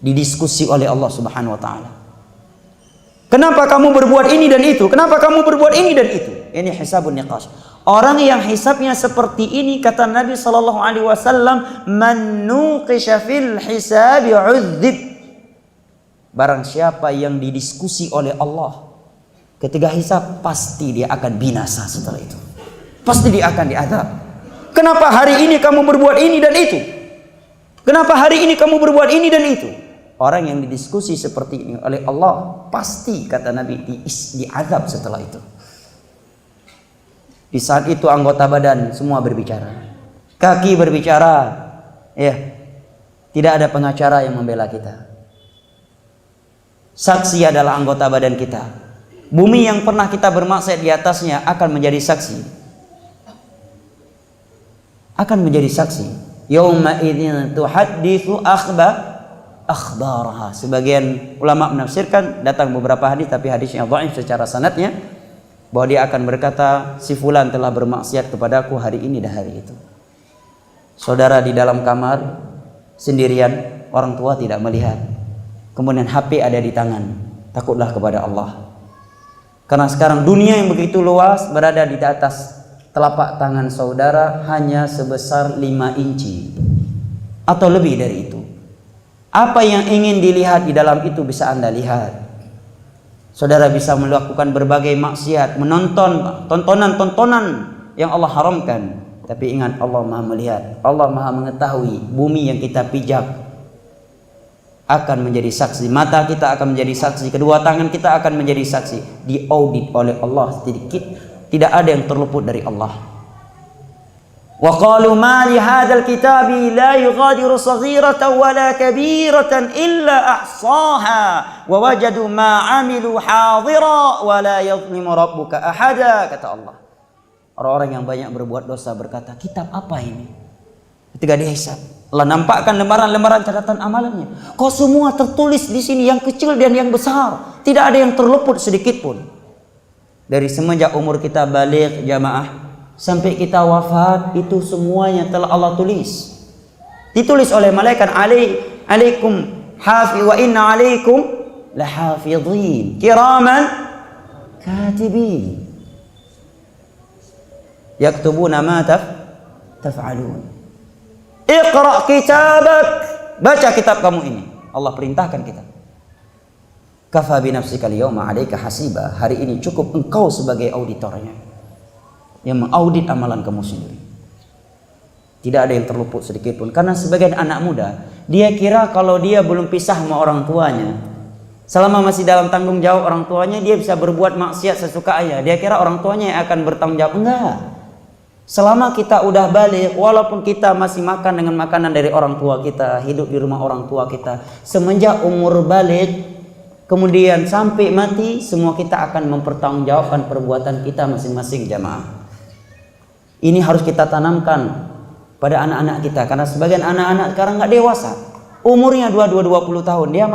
didiskusi oleh Allah Subhanahu wa taala. Kenapa kamu berbuat ini dan itu? Kenapa kamu berbuat ini dan itu? Ini hisabun niqash. Orang yang hisabnya seperti ini, kata Nabi sallallahu alaihi wasallam, man nuqisha fil hisabi udzib. Barang siapa yang didiskusi oleh Allah ketika hisab, pasti dia akan binasa setelah itu. Pasti dia akan diazab. Kenapa hari ini kamu berbuat ini dan itu? Kenapa hari ini kamu berbuat ini dan itu? Orang yang didiskusi seperti ini oleh Allah, pasti kata Nabi diazab setelah itu. Di saat itu anggota badan semua berbicara, kaki berbicara, ya, tidak ada pengacara yang membela kita. Saksi adalah anggota badan kita. Bumi yang pernah kita bermaksiat di atasnya akan menjadi saksi. Akan menjadi saksi. Yauma idzin tuhadditsu akhbaraha. Sebagian ulama menafsirkan, datang beberapa hadis tapi hadisnya dhaif secara sanadnya, bahwa dia akan berkata, si fulan telah bermaksiat kepadaku hari ini dan hari itu. Saudara di dalam kamar sendirian, orang tua tidak melihat, kemudian HP ada di tangan, takutlah kepada Allah. Karena sekarang dunia yang begitu luas berada di atas telapak tangan saudara hanya sebesar 5 inci atau lebih dari itu. Apa yang ingin dilihat di dalam itu bisa Anda lihat. Saudara bisa melakukan berbagai maksiat, menonton tontonan-tontonan yang Allah haramkan. Tapi ingat, Allah Maha melihat, Allah Maha mengetahui bumi yang kita pijak. akan menjadi saksi, mata kita akan menjadi saksi, kedua tangan kita akan menjadi saksi. Diaudit oleh Allah sedikit, tidak ada yang terluput dari Allah. Wa qalu ma li hadzal kitabi la yughadiru saghiratan wala kabiratan illa ahsaha wa wajadu ma amilu hadira wa la yadhlimu rabbuka ahada, kata Allah. Orang-orang yang banyak berbuat dosa berkata, kitab apa ini? Ketika dihisab, Allah nampakkan lembaran-lembaran catatan amalannya. Kok semua tertulis di sini, yang kecil dan yang besar, tidak ada yang terluput sedikit pun. Dari semenjak umur kita baligh jamaah sampai kita wafat, itu semuanya telah Allah tulis. Ditulis oleh malaikat, alaikum hafiz wa inna alaikum lahafidhin kiraman katibin yaktubuna ma taf'alun. Iqra kitabak, baca kitab kamu ini. Allah perintahkan kita. Kafa bi nafsika al-yawma 'alaika hasiba. Hari ini cukup engkau sebagai auditornya yang mengaudit amalan kamu sendiri. Tidak ada yang terluput sedikit pun. Karena sebagian anak muda, dia kira kalau dia belum pisah sama orang tuanya, selama masih dalam tanggung jawab orang tuanya, dia bisa berbuat maksiat sesukanya. Dia kira orang tuanya yang akan bertanggung jawab. Enggak. Selama kita udah balik, walaupun kita masih makan dengan makanan dari orang tua kita, hidup di rumah orang tua kita, semenjak umur balik, kemudian sampai mati, semua kita akan mempertanggungjawabkan perbuatan kita masing-masing jamaah. Ini harus kita tanamkan pada anak-anak kita, karena sebagian anak-anak sekarang nggak dewasa, umurnya 22-20 tahun, dia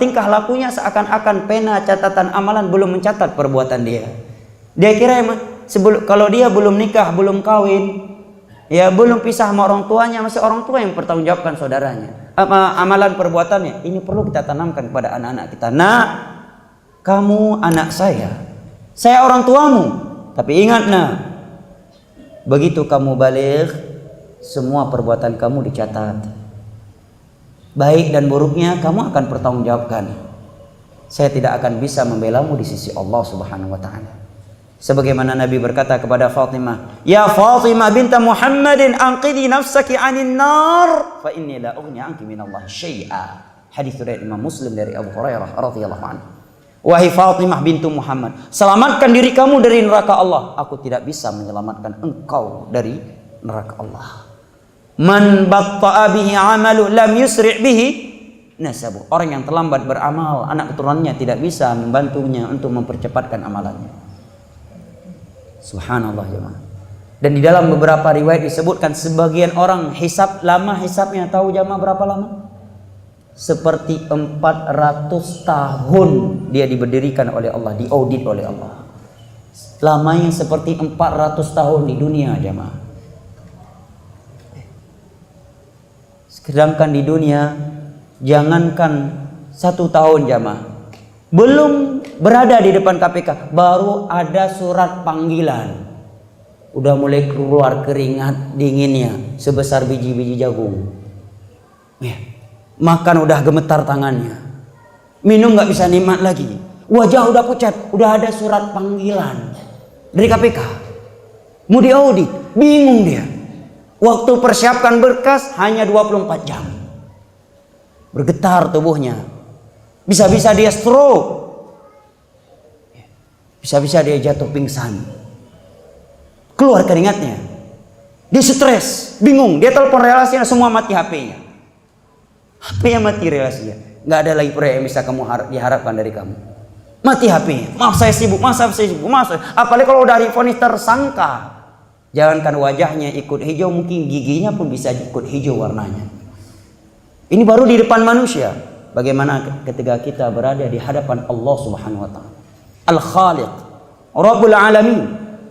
tingkah lakunya seakan-akan pena catatan amalan belum mencatat perbuatan dia. Dia kira kalau dia belum nikah, belum kawin, ya belum pisah sama orang tuanya, masih orang tua yang bertanggungjawabkan saudaranya amalan perbuatannya. Ini perlu kita tanamkan kepada anak-anak kita. Nah, kamu anak saya orang tuamu, tapi ingat nah, begitu kamu balik, semua perbuatan kamu dicatat, baik dan buruknya kamu akan pertanggungjawabkan. Saya tidak akan bisa membelamu di sisi Allah Subhanahu wa taala. Sebagaimana Nabi berkata kepada Fatimah, "Ya Fatimah binta Muhammadin, anqidhi nafsaki 'anil nar, fa inni la ughni 'anki minallahi syai'a." Hadis riwayat Imam Muslim dari Abu Hurairah radhiyallahu anhu. Wahai Fatimah bintu Muhammad, selamatkan diri kamu dari neraka Allah. Aku tidak bisa menyelamatkan engkau dari neraka Allah. Man batta'a bihi 'amalu lam yusri' bihi nasabu. Orang yang terlambat beramal, anak keturunannya tidak bisa membantunya untuk mempercepatkan amalannya. Subhanallah jemaah. Dan di dalam beberapa riwayat disebutkan sebagian orang lama hisabnya, tahu jemaah berapa lama? Seperti 400 tahun dia diberdirikan oleh Allah, diaudit oleh Allah. Lamanya seperti 400 tahun di dunia jemaah. Sedangkan di dunia jangankan 1 tahun jemaah, belum berada di depan KPK, baru ada surat panggilan, udah mulai keluar keringat dinginnya sebesar biji-biji jagung, ya. Makan udah gemetar tangannya, minum nggak bisa nikmat lagi, wajah udah pucat, udah ada surat panggilan dari KPK, mau diaudit, bingung dia. Waktu persiapkan berkas hanya 24 jam, bergetar tubuhnya, bisa-bisa dia stroke, bisa-bisa dia jatuh pingsan, keluar keringatnya, dia stres, bingung, dia telepon relasinya, semua mati HP-nya. HP-nya mati, relasinya nggak ada lagi proyek yang bisa kamu diharapkan dari kamu, mati HP-nya. Maaf saya sibuk, apalagi kalau dari vonis tersangka, jangankan wajahnya ikut hijau, mungkin giginya pun bisa ikut hijau warnanya. Ini baru di depan manusia. Bagaimana ketika kita berada di hadapan Allah Subhanahu wa taala, Al-Khaliq, Rabbul Alamin.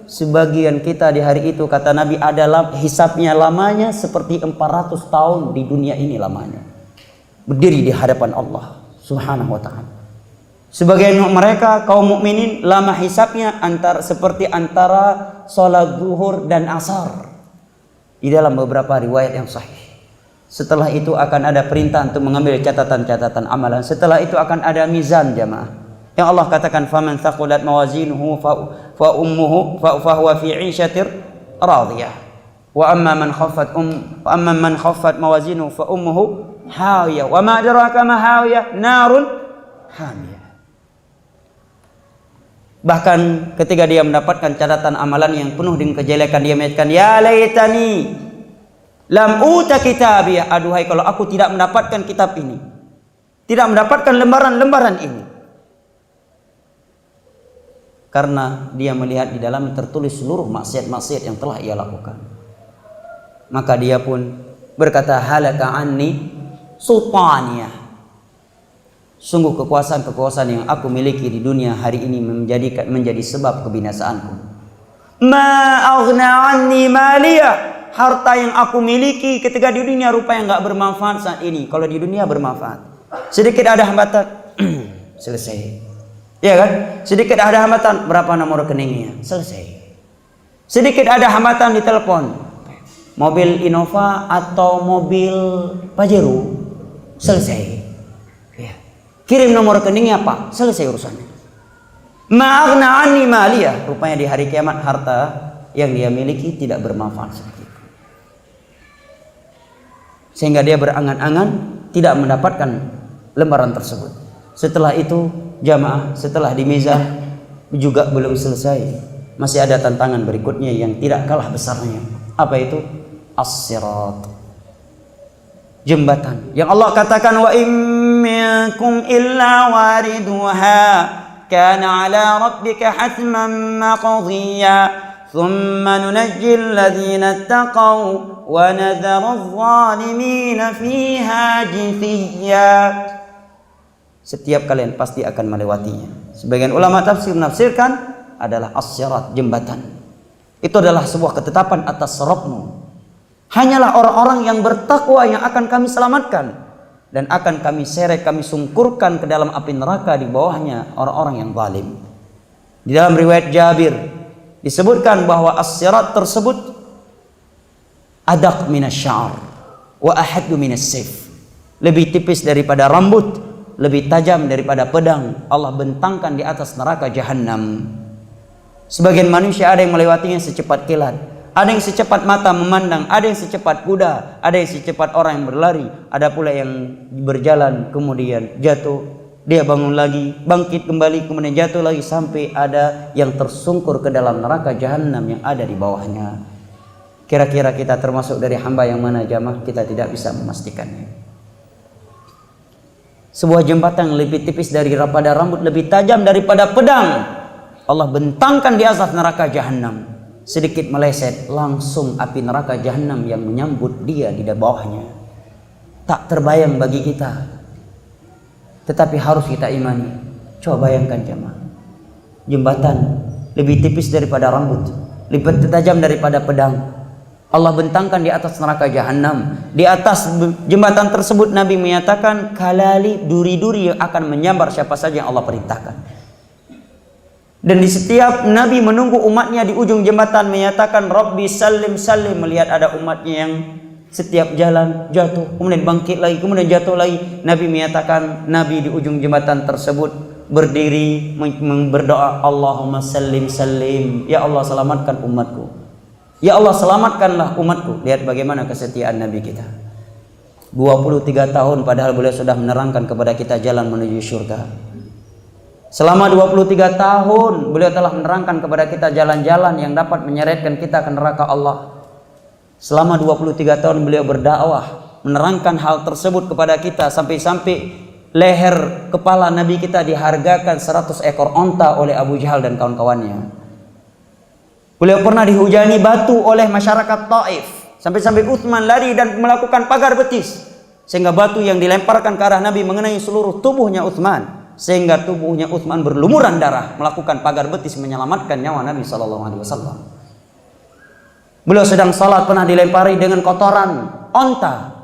Sebagian kita di hari itu, kata Nabi, adalah hisabnya lamanya seperti 400 tahun di dunia ini lamanya, berdiri di hadapan Allah Subhanahu wa taala. Sebagian mereka kaum mukminin lama hisabnya seperti antara salat zuhur dan asar, di dalam beberapa riwayat yang sahih. Setelah itu akan ada perintah untuk mengambil catatan-catatan amalan. Setelah itu akan ada mizan jamaah, yang Allah katakan, faman thaqulat mawazinuhu fa huwa fi 'ishatir radiyah wa amma man khaffat mawazinuhu fa ummuhu hawiyah. Wa ma adraka ma hawiyah? Narun hamiyah. Bahkan ketika dia mendapatkan catatan amalan yang penuh dengan kejelekan, dia mengatakan, ya laitani lam uta kitabiyah. Aduhai kalau aku tidak mendapatkan kitab ini, tidak mendapatkan lembaran-lembaran ini. Karena dia melihat di dalam tertulis seluruh maksiat-maksiat yang telah ia lakukan. Maka dia pun berkata, halaka anni sultaniyah. Sungguh kekuasaan-kekuasaan yang aku miliki di dunia hari ini menjadi sebab kebinasaanku. Ma aghna anni maliyah. Harta yang aku miliki ketika di dunia rupanya enggak bermanfaat saat ini. Kalau di dunia bermanfaat. Sedikit ada hambatan, selesai. Ya kan? Sedikit ada hambatan, berapa nomor rekeningnya? Selesai. Sedikit ada hambatan di telepon, mobil Innova atau mobil Pajero, selesai. Kirim nomor rekeningnya Pak, selesai urusannya. Ma'aghna anni maliyah. Rupanya di hari kiamat harta yang dia miliki tidak bermanfaat sedikit. Sehingga dia berangan-angan tidak mendapatkan lembaran tersebut. Setelah itu jamaah, setelah dimizah juga belum selesai. Masih ada tantangan berikutnya yang tidak kalah besarnya. Apa itu? As-sirat. Jembatan yang Allah katakan, wa minkum illa wariduha kana ala rabbika hatman maqdiya thumma nunajjil ladzina taqaw wa nadharu adh-dhalimina fiha jithiya. Setiap kalian pasti akan melewatinya. Sebagian ulama tafsir menafsirkan adalah as-sirat, jembatan. Itu adalah sebuah ketetapan atas Rabbmu. Hanyalah orang-orang yang bertakwa yang akan kami selamatkan, dan akan kami seret, kami sungkurkan ke dalam api neraka di bawahnya orang-orang yang zalim. Di dalam riwayat Jabir disebutkan bahwa as-sirat tersebut adaq minasy-sya'r wa ahaddu minas-sayf. Lebih tipis daripada rambut, lebih tajam daripada pedang. Allah bentangkan di atas neraka jahanam. Sebagian manusia ada yang melewatinya secepat kilat, ada yang secepat mata memandang, ada yang secepat kuda, ada yang secepat orang yang berlari, ada pula yang berjalan kemudian jatuh, dia bangun lagi, bangkit kembali, kemudian jatuh lagi, sampai ada yang tersungkur ke dalam neraka jahanam yang ada di bawahnya. Kira-kira kita termasuk dari hamba yang mana jamaah? Kita tidak bisa memastikannya. Sebuah jembatan yang lebih tipis daripada rambut, lebih tajam daripada pedang, Allah bentangkan di atas neraka jahanam. Sedikit meleset, langsung api neraka jahanam yang menyambut dia di bawahnya. Tak terbayang bagi kita, tetapi harus kita imani. Coba bayangkan jemaah, jembatan lebih tipis daripada rambut, lebih tajam daripada pedang, Allah bentangkan di atas neraka jahanam. Di atas jembatan tersebut Nabi menyatakan, kalali, duri-duri yang akan menyambar siapa saja yang Allah perintahkan. Dan di setiap Nabi menunggu umatnya di ujung jembatan menyatakan, Rabbi salim salim, melihat ada umatnya yang setiap jalan jatuh, kemudian bangkit lagi, kemudian jatuh lagi. Nabi menyatakan, Nabi di ujung jembatan tersebut berdiri berdoa, Allahumma salim salim, ya Allah selamatkan umatku, ya Allah selamatkanlah umatku. Lihat bagaimana kesetiaan Nabi kita. 23 tahun padahal beliau sudah menerangkan kepada kita jalan menuju surga. Selama 23 tahun beliau telah menerangkan kepada kita jalan-jalan yang dapat menyeretkan kita ke neraka Allah. Selama 23 tahun beliau berdakwah, menerangkan hal tersebut kepada kita, sampai-sampai leher kepala Nabi kita dihargakan 100 ekor onta oleh Abu Jahal dan kawan-kawannya. Beliau pernah dihujani batu oleh masyarakat Taif, sampai-sampai Utsman lari dan melakukan pagar betis, sehingga batu yang dilemparkan ke arah Nabi mengenai seluruh tubuhnya Utsman, sehingga tubuhnya Utsman berlumuran darah, melakukan pagar betis menyelamatkan nyawa Nabi SAW. Beliau sedang salat pernah dilempari dengan kotoran onta,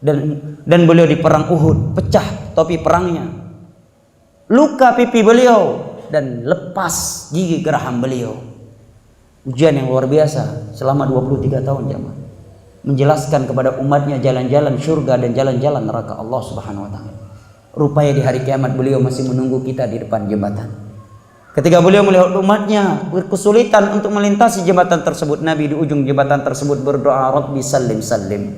dan beliau di perang Uhud pecah topi perangnya, luka pipi beliau dan lepas gigi geraham beliau. Ujian yang luar biasa selama 23 tahun jamaah, menjelaskan kepada umatnya jalan-jalan surga dan jalan-jalan neraka Allah Subhanahu wa taala. Rupanya di hari kiamat beliau masih menunggu kita di depan jembatan. Ketika beliau melihat umatnya kesulitan untuk melintasi jembatan tersebut, Nabi di ujung jembatan tersebut berdoa, Rabbi salim salim,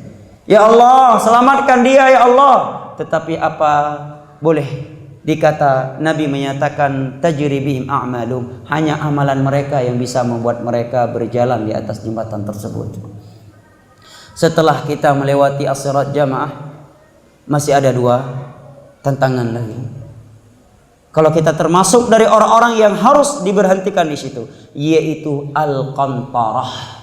Ya Allah, selamatkan dia ya Allah. Tetapi apa boleh dikata, Nabi menyatakan tajri bihim a'malum, hanya amalan mereka yang bisa membuat mereka berjalan di atas jembatan tersebut. Setelah kita melewati as-sirat jamaah, masih ada 2 tantangan lagi. Kalau kita termasuk dari orang-orang yang harus diberhentikan di situ, yaitu al-qantarah.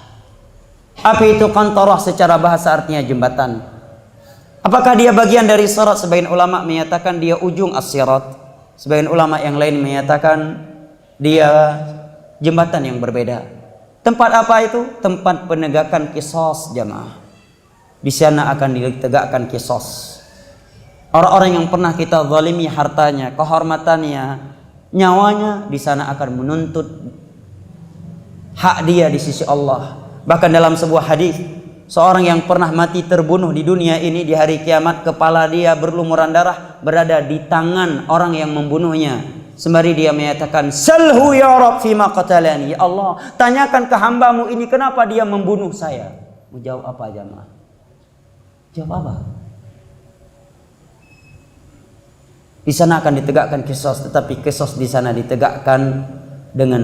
Apa itu qantarah? Secara bahasa artinya jembatan. Apakah dia bagian dari sirat? Sebagian ulama menyatakan dia ujung as-sirat. Sebagian ulama yang lain menyatakan dia jembatan yang berbeda. Tempat apa itu? Tempat penegakan qisas jamaah. Di sana akan ditegakkan qisas. Orang-orang yang pernah kita zalimi hartanya, kehormatannya, nyawanya, di sana akan menuntut hak dia di sisi Allah. Bahkan dalam sebuah hadis, seorang yang pernah mati terbunuh di dunia ini, di hari kiamat kepala dia berlumuran darah berada di tangan orang yang membunuhnya. Sembari dia menyatakan, "Salhu ya Rabb fima qatalani." Ya Allah, tanyakan ke hambamu ini kenapa dia membunuh saya. Mau jawab apa jamaah? Jawab apa? Di sana akan ditegakkan qisas, tetapi qisas di sana ditegakkan dengan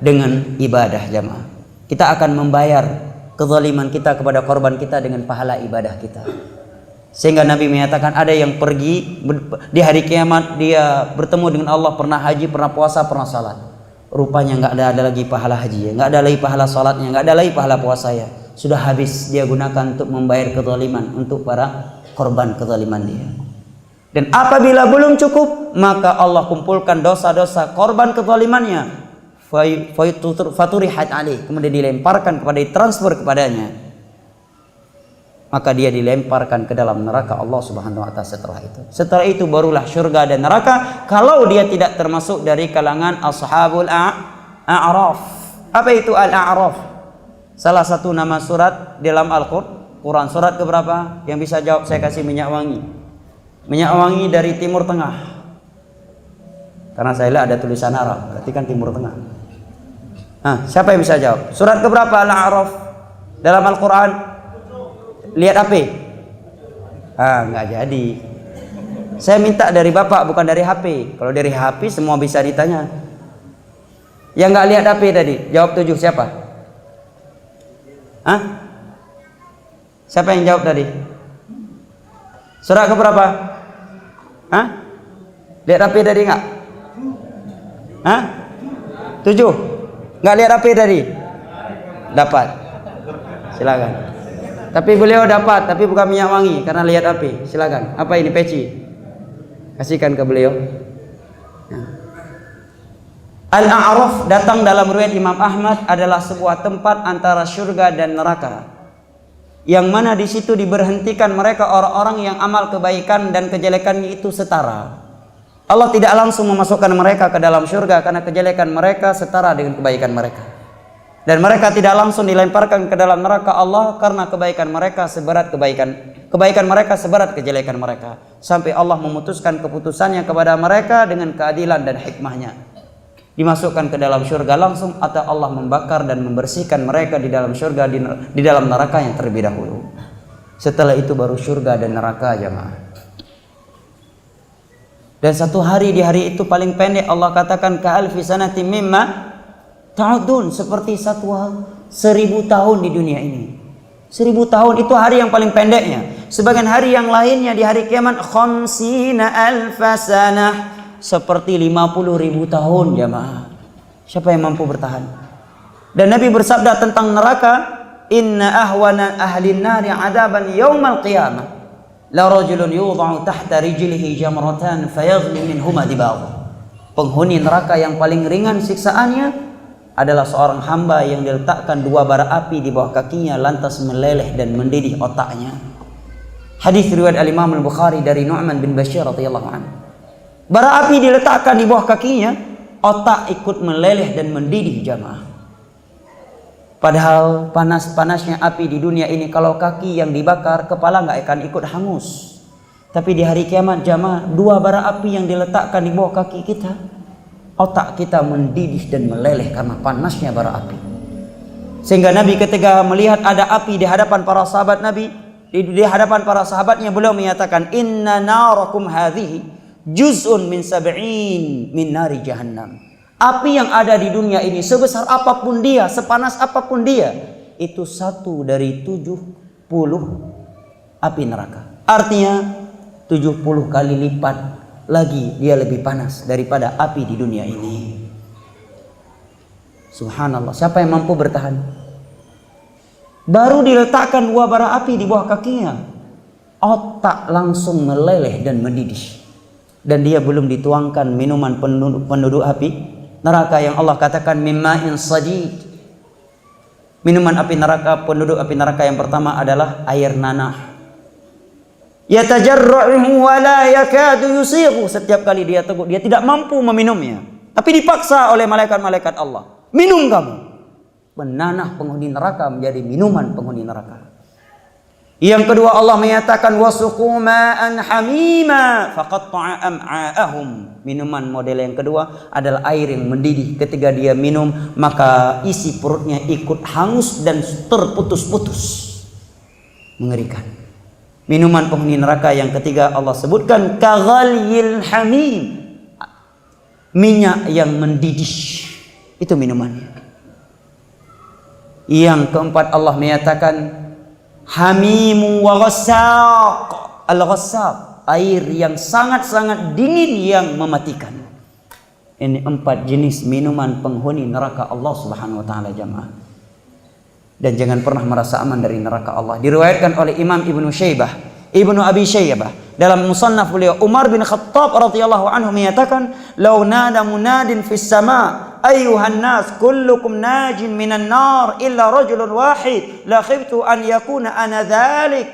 dengan ibadah jamaah. Kita akan membayar kezaliman kita kepada korban kita dengan pahala ibadah kita. Sehingga Nabi menyatakan ada yang pergi di hari kiamat, dia bertemu dengan Allah, pernah haji, pernah puasa, pernah salat. Rupanya nggak ada lagi pahala haji, nggak ada lagi pahala salatnya, nggak ada lagi pahala puasanya. Sudah habis dia gunakan untuk membayar kezaliman untuk para korban kezaliman dia. Dan apabila belum cukup, maka Allah kumpulkan dosa-dosa korban kezalimannya, faturihat alaih, kemudian dilemparkan kepada, ditransfer kepadanya, maka dia dilemparkan ke dalam neraka Allah Subhanahu wa taala. Setelah itu barulah surga dan neraka, kalau dia tidak termasuk dari kalangan ashabul a'raf. Apa itu al-a'raf? Salah satu nama surat dalam Al-Quran. Surat keberapa? Yang bisa jawab saya kasih minyak wangi. Minyak wangi dari Timur Tengah. Karena saya lihat ada tulisan Arab, berarti kan Timur Tengah. Siapa yang bisa jawab? Surat keberapa Al-A'raf dalam Al-Quran? Lihat HP. Nggak jadi. Saya minta dari Bapak, bukan dari HP. Kalau dari HP semua bisa ditanya. Yang nggak lihat HP tadi, jawab 7 siapa? Siapa yang jawab tadi? Surat keberapa? Lihat HP tadi nggak? 7. Nggak lihat HP tadi? Dapat. Silakan. Tapi beliau dapat, tapi bukan minyak wangi karena lihat HP. Silakan. Apa ini, peci? Kasihkan ke beliau. Al-A'raf datang dalam riwayat Imam Ahmad adalah sebuah tempat antara surga dan neraka. Yang mana di situ diberhentikan mereka orang-orang yang amal kebaikan dan kejelekannya itu setara. Allah tidak langsung memasukkan mereka ke dalam surga karena kejelekan mereka setara dengan kebaikan mereka. Dan mereka tidak langsung dilemparkan ke dalam neraka Allah karena kebaikan mereka seberat kebaikan mereka seberat kejelekan mereka. Sampai Allah memutuskan keputusannya kepada mereka dengan keadilan dan hikmahnya. Dimasukkan ke dalam surga langsung atau Allah membakar dan membersihkan mereka di dalam surga di dalam neraka yang terlebih dahulu. Setelah itu baru surga dan neraka jamaah. Dan satu hari, di hari itu paling pendek Allah katakan ka'alfi sanatin mimma ta'udun, seperti 1000 tahun di dunia ini. 1000 tahun itu hari yang paling pendeknya. Sebagian hari yang lainnya di hari kiamat khamsina alfa sanah, seperti 50.000 tahun jamaah. Siapa yang mampu bertahan? Dan Nabi bersabda tentang neraka, inna ahwana ahlin nari adaban yaumal qiyamah la rajulun yudha'u tahta rijlihi jamratan fayaghli minhuma dibagh. Penghuni neraka yang paling ringan siksaannya adalah seorang hamba yang diletakkan 2 bara api di bawah kakinya lantas meleleh dan mendidih otaknya. Hadis riwayat Al-Imam Al-Bukhari dari Nu'man bin Bashir radhiyallahu anhu. Bara api diletakkan di bawah kakinya, otak ikut meleleh dan mendidih jamaah. Padahal panas-panasnya api di dunia ini, kalau kaki yang dibakar, kepala nggak akan ikut hangus. Tapi di hari kiamat jamaah, 2 bara api yang diletakkan di bawah kaki kita, otak kita mendidih dan meleleh karena panasnya bara api. Sehingga Nabi ketika melihat ada api di hadapan para sahabat Nabi, di hadapan para sahabatnya beliau menyatakan, inna narakum hadhihi juz'un min sab'in min nari jahannam. Api yang ada di dunia ini sebesar apapun dia, sepanas apapun dia, itu 1 dari 70 api neraka. Artinya 70 kali lipat lagi dia lebih panas daripada api di dunia ini. Subhanallah, siapa yang mampu bertahan? Baru diletakkan 2 bara api di bawah kakinya, otak langsung meleleh dan mendidih. Dan dia belum dituangkan minuman penduduk api neraka yang Allah katakan mimma'in sadid. Minuman api neraka, penduduk api neraka yang pertama adalah air nanah. Yatajarra'uhu wa la yakadu yusighu. Setiap kali dia teguk, dia tidak mampu meminumnya, tapi dipaksa oleh malaikat-malaikat Allah. Minum kamu. Menanah penghuni neraka menjadi minuman penghuni neraka. Yang kedua Allah menyatakan wasuqu ma'an hamima faqatta'a am'a'ahum. Minuman model yang kedua adalah air yang mendidih. Ketika dia minum maka isi perutnya ikut hangus dan terputus-putus. Mengerikan. Minuman penghuni neraka yang ketiga Allah sebutkan kaghalyil hamim. Minyak yang mendidih. Itu minumannya. Yang keempat Allah menyatakan hamimu wa ghassaq. Al-ghassaq, air yang sangat-sangat dingin yang mematikan. Ini 4 jenis minuman penghuni neraka Allah Subhanahu wa taala jamaah. Dan jangan pernah merasa aman dari neraka Allah. Diriwayatkan oleh Imam Ibnu Abi Syaibah dalam musannaf beliau, Umar bin Khattab radhiyallahu anhu menyatakan, "Law nada munadin fis sama' ayyuhan nas kullukum najin minan nar illa rajulun wahid la khiftu an yakuna ana dhalik."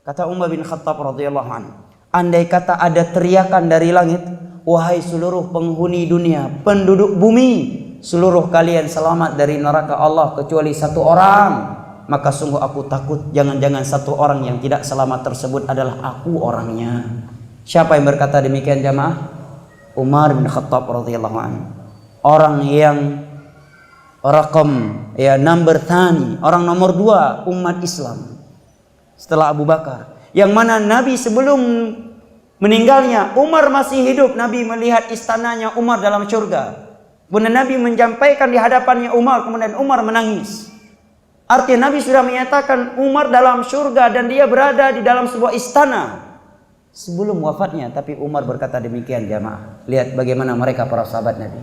Kata Umar bin Khattab radhiyallahu anhu, andai kata ada teriakan dari langit, wahai seluruh penghuni dunia, penduduk bumi, seluruh kalian selamat dari neraka Allah kecuali 1 orang, maka sungguh aku takut jangan-jangan 1 orang yang tidak selamat tersebut adalah aku orangnya. Siapa yang berkata demikian jamaah? Umar bin Khattab radhiyallahu anhu. Orang yang number thani, orang nomor 2 umat Islam setelah Abu Bakar, yang mana Nabi sebelum meninggalnya Umar masih hidup, Nabi melihat istananya Umar dalam surga. Kemudian Nabi menyampaikan di hadapannya Umar, kemudian Umar menangis. Artinya Nabi sudah menyatakan Umar dalam surga dan dia berada di dalam sebuah istana sebelum wafatnya, tapi Umar berkata demikian jamaah. Lihat bagaimana mereka para sahabat Nabi.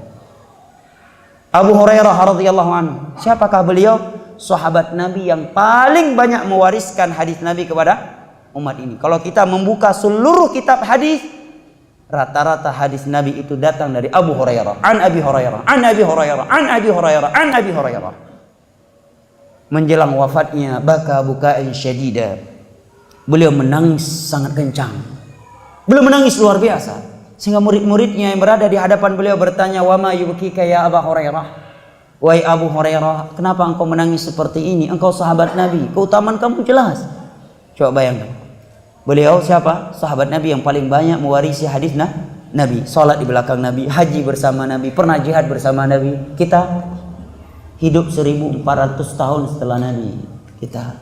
Abu Hurairah radhiyallahu anhu, siapakah beliau? Sahabat Nabi yang paling banyak mewariskan hadis Nabi kepada umat ini. Kalau kita membuka seluruh kitab hadis, rata-rata hadis Nabi itu datang dari Abu Hurairah, an Abi Hurairah, an Abi Hurairah, an Abi Hurairah, an Abi Hurairah. Menjelang wafatnya baka bukain syadida. Beliau menangis sangat kencang. Beliau menangis luar biasa sehingga murid-muridnya yang berada di hadapan beliau bertanya, "Wa ma yubkika ya Abu Hurairah?" Wahai Abu Hurairah, kenapa engkau menangis seperti ini? Engkau sahabat Nabi, keutamaan kamu jelas. Coba bayangkan. Beliau siapa? Sahabat Nabi yang paling banyak mewarisi hadis Nabi, salat di belakang Nabi, haji bersama Nabi, pernah jihad bersama Nabi. Kita hidup 1400 tahun setelah Nabi kita.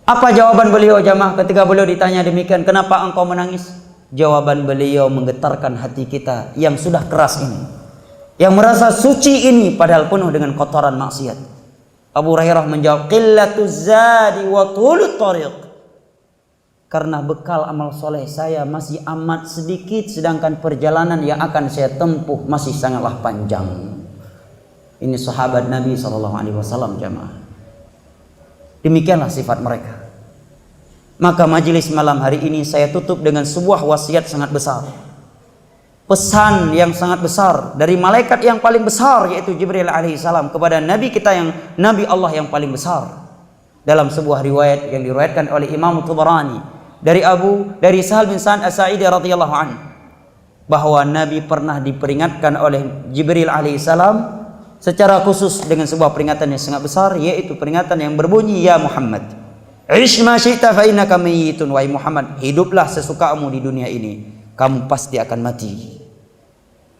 Apa jawaban beliau jamaah ketika beliau ditanya demikian, kenapa engkau menangis? Jawaban beliau menggetarkan hati kita yang sudah keras ini, yang merasa suci ini padahal penuh dengan kotoran maksiat. Abu Hurairah menjawab, qillatuz zadi wa tulut tariq. Karena bekal amal soleh saya masih amat sedikit, sedangkan perjalanan yang akan saya tempuh masih sangatlah panjang. Ini sahabat Nabi SAW jamaah. Demikianlah sifat mereka. Maka majelis malam hari ini saya tutup dengan sebuah wasiat sangat besar. Pesan yang sangat besar dari malaikat yang paling besar, yaitu Jibril alaihissalam, kepada Nabi kita yang Nabi Allah yang paling besar. Dalam sebuah riwayat yang diriwayatkan oleh Imam Tabarani dari Sahal bin Sa'ad As-Sa'idi radhiyallahu anhu, bahwa Nabi pernah diperingatkan oleh Jibril alaihissalam secara khusus dengan sebuah peringatan yang sangat besar, yaitu peringatan yang berbunyi, ya Muhammad, ish ma syi'ta fa innaka mayyitun. Wahai Muhammad, hiduplah sesukamu di dunia ini, kamu pasti akan mati.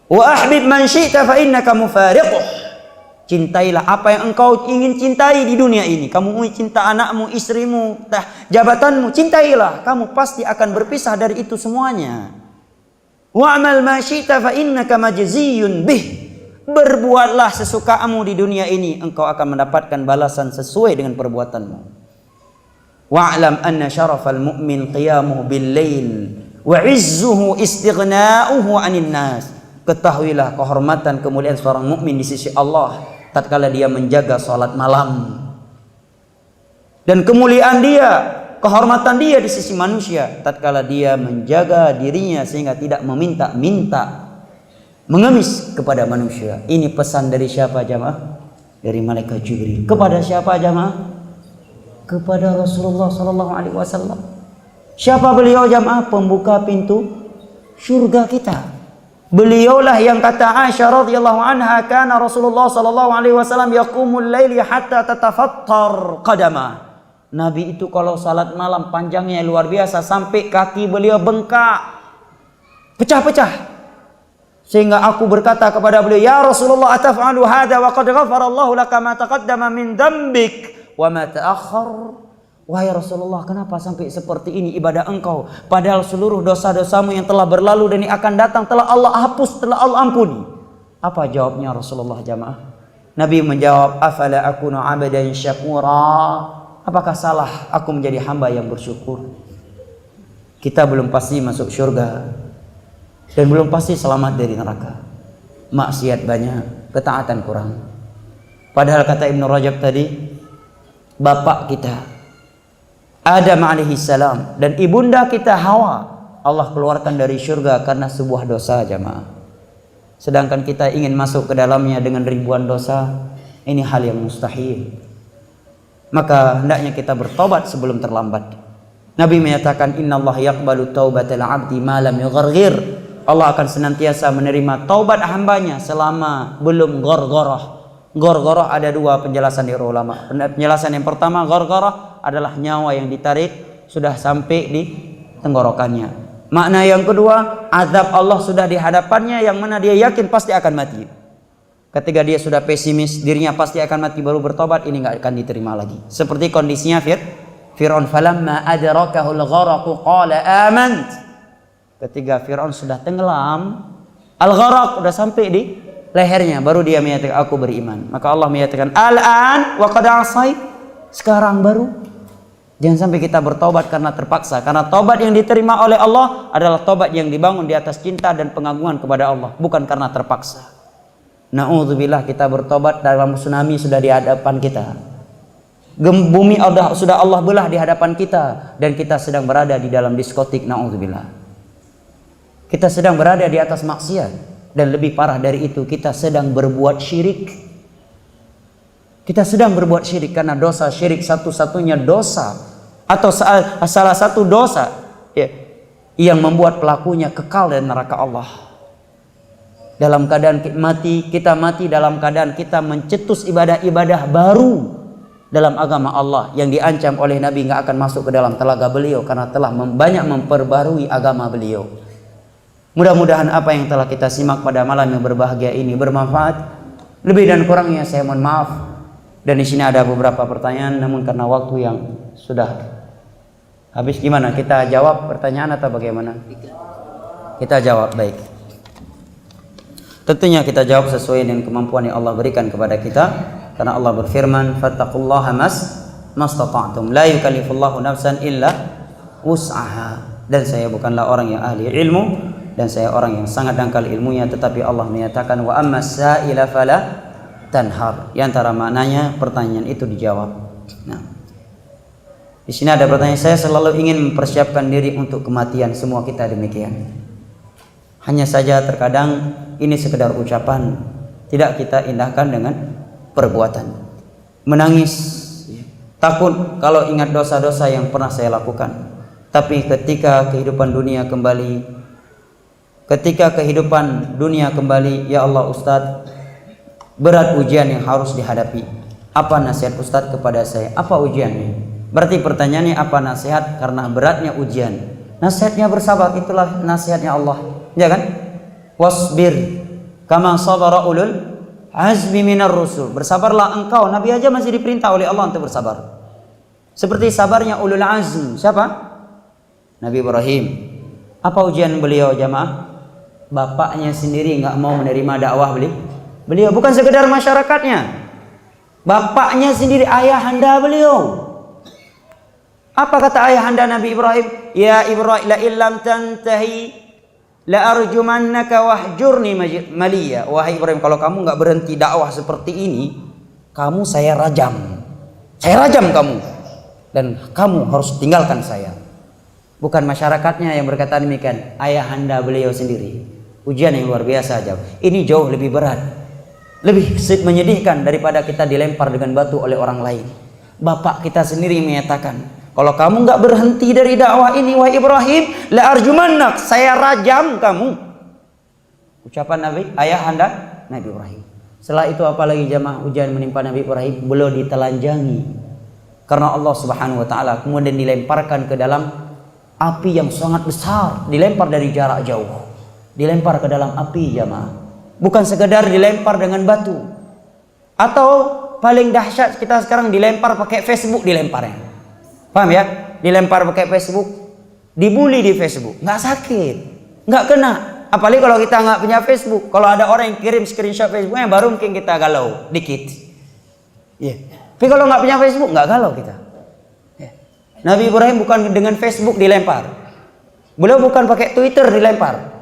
Wa ahbib man syi'ta fa innaka mufariquh. Cintailah apa yang engkau ingin cintai di dunia ini. Kamu ingin cinta anakmu, istrimu, jabatanmu, cintailah. Kamu pasti akan berpisah dari itu semuanya. Wa'mal ma syi'ta fa innaka majziyun bih. Berbuatlah sesukamu di dunia ini, engkau akan mendapatkan balasan sesuai dengan perbuatanmu. Wa'lam anna syarafal mu'min qiyamuhu bil lail wa 'izzuhu istighna'uhu 'anil nas. Ketahuilah kehormatan kemuliaan seorang mukmin di sisi Allah tatkala dia menjaga salat malam, dan kemuliaan dia, kehormatan dia di sisi manusia tatkala dia menjaga dirinya sehingga tidak meminta-minta, mengemis kepada manusia. Ini pesan dari siapa jamaah? Dari malaikat Jibril. Kepada siapa jamaah? Kepada Rasulullah sallallahu alaihi wasallam. Siapa beliau jamaah? Pembuka pintu surga kita. Beliaulah yang kata Aisyah radhiyallahu anha, kana Rasulullah sallallahu alaihi wasallam yaqumul laili hatta tatafattar qadama. Nabi itu kalau salat malam panjangnya luar biasa sampai kaki beliau bengkak, pecah-pecah. Sehingga aku berkata kepada beliau, "Ya Rasulullah, ataf'alu hadza wa qad ghafara Allahu laka ma taqaddama min dhanbik wa ma ta'akhkhar?" Wahai Rasulullah, kenapa sampai seperti ini ibadah engkau? Padahal seluruh dosa-dosamu yang telah berlalu dan yang akan datang telah Allah hapus, telah Allah ampuni. Apa jawabnya Rasulullah jamaah? Nabi menjawab, afala akunu abdan syakura. Apakah salah aku menjadi hamba yang bersyukur? Kita belum pasti masuk surga dan belum pasti selamat dari neraka. Maksiat banyak, ketaatan kurang. Padahal kata Ibnu Rajab tadi, bapak kita Adam alaihi salam dan ibunda kita Hawa Allah keluarkan dari surga karena sebuah dosa jamaah. Sedangkan kita ingin masuk ke dalamnya dengan ribuan dosa, ini hal yang mustahil. Maka hendaknya kita bertobat sebelum terlambat. Nabi menyatakan, innallaha yaqbalu taubatal 'abdi ma lam yugharghir. Allah akan senantiasa menerima taubat hambanya selama belum ghargharah. Ghargharah ada dua penjelasan dari ulama. Penjelasan yang pertama, ghargharah adalah nyawa yang ditarik sudah sampai di tenggorokannya. Makna yang kedua, azab Allah sudah di hadapannya yang mana dia yakin pasti akan mati. Ketika dia sudah pesimis dirinya pasti akan mati baru bertobat, ini nggak akan diterima lagi. Seperti kondisinya Fir'aun, falamma adrakahul gharaqu qala amant. Ketika Fir'aun sudah tenggelam, al-gharaq sudah sampai di lehernya, baru dia menyatakan aku beriman. Maka Allah menyatakan al-an wa qad asai, sekarang baru. Jangan sampai kita bertobat karena terpaksa, karena tobat yang diterima oleh Allah adalah tobat yang dibangun di atas cinta dan pengagungan kepada Allah, bukan karena terpaksa. Na'udzubillah, kita bertobat dalam tsunami sudah di hadapan kita, bumi sudah Allah belah di hadapan kita, dan kita sedang berada di dalam diskotik. Na'udzubillah, kita sedang berada di atas maksiat, dan lebih parah dari itu kita sedang berbuat syirik. Kita sedang berbuat syirik karena dosa syirik satu-satunya dosa atau salah satu dosa ya, yang membuat pelakunya kekal dari neraka Allah. Dalam keadaan kita mati dalam keadaan kita mencetus ibadah-ibadah baru dalam agama Allah yang diancam oleh Nabi nggak akan masuk ke dalam telaga beliau karena telah banyak memperbarui agama beliau. Mudah-mudahan apa yang telah kita simak pada malam yang berbahagia ini bermanfaat. Lebih dan kurangnya saya mohon maaf. Dan di sini ada beberapa pertanyaan, namun karena waktu yang sudah habis, gimana? Kita jawab pertanyaan atau bagaimana? Kita jawab, baik. Tentunya kita jawab sesuai dengan kemampuan yang Allah berikan kepada kita, karena Allah berfirman, fattaqullaha mastata'tum, la yukallifullahu nafsan illa wus'aha. Dan saya bukanlah orang yang ahli ilmu, dan saya orang yang sangat dangkal ilmunya, tetapi Allah menyatakan wa amma sa'ila fala tanhar. Di antara maknanya pertanyaan itu dijawab. Nah, di sini ada pertanyaan, saya selalu ingin mempersiapkan diri untuk kematian. Semua kita demikian. Hanya saja terkadang ini sekedar ucapan, tidak kita indahkan dengan perbuatan. Menangis, takut kalau ingat dosa-dosa yang pernah saya lakukan. Tapi ketika kehidupan dunia kembali, ya Allah Ustadz, berat ujian yang harus dihadapi. Apa nasihat Ustadz kepada saya? Apa ujiannya? Berarti pertanyaannya apa nasihat karena beratnya ujian? Nasihatnya bersabar, itulah nasihatnya Allah. Ya kan? Wasbir kama sabara ulul azmi minar rusul. Bersabarlah engkau. Nabi aja masih diperintah oleh Allah untuk bersabar. Seperti sabarnya ulul azm. Siapa? Nabi Ibrahim. Apa ujian beliau jamaah? Bapaknya sendiri nggak mau menerima dakwah beliau. Bukan sekedar masyarakatnya. Bapaknya sendiri, ayahanda beliau. Apa kata ayahanda Nabi Ibrahim? Ya Ibrahim, la illam tantahi la arjumannaka wahjurni maliya. Wahai Ibrahim, kalau kamu nggak berhenti dakwah seperti ini, kamu saya rajam. Saya rajam kamu. Dan kamu harus tinggalkan saya. Bukan masyarakatnya yang berkata demikian, ayahanda beliau sendiri. Ujian yang luar biasa jauh. Ini jauh lebih berat, lebih menyedihkan daripada kita dilempar dengan batu oleh orang lain. Bapak kita sendiri menyatakan, kalau kamu nggak berhenti dari dakwah ini, wahai Ibrahim, la arjumannak, saya rajam kamu. Ucapan Nabi, ayahanda Nabi Ibrahim. Setelah itu apalagi jamaah ujian menimpa Nabi Ibrahim, beliau ditelanjangi karena Allah Subhanahu wa taala, kemudian dilemparkan ke dalam api yang sangat besar, dilempar dari jarak jauh. Dilempar ke dalam api jamaah. Bukan sekedar dilempar dengan batu. Atau paling dahsyat kita sekarang dilempar pakai Facebook dilemparnya. Paham ya? Dilempar pakai Facebook, dibully di Facebook, nggak sakit, nggak kena. Apalagi kalau kita nggak punya Facebook. Kalau ada orang yang kirim screenshot Facebooknya, baru mungkin kita galau dikit. Tapi kalau nggak punya Facebook, nggak galau kita. Nabi Ibrahim bukan dengan Facebook dilempar. Beliau bukan pakai Twitter dilempar.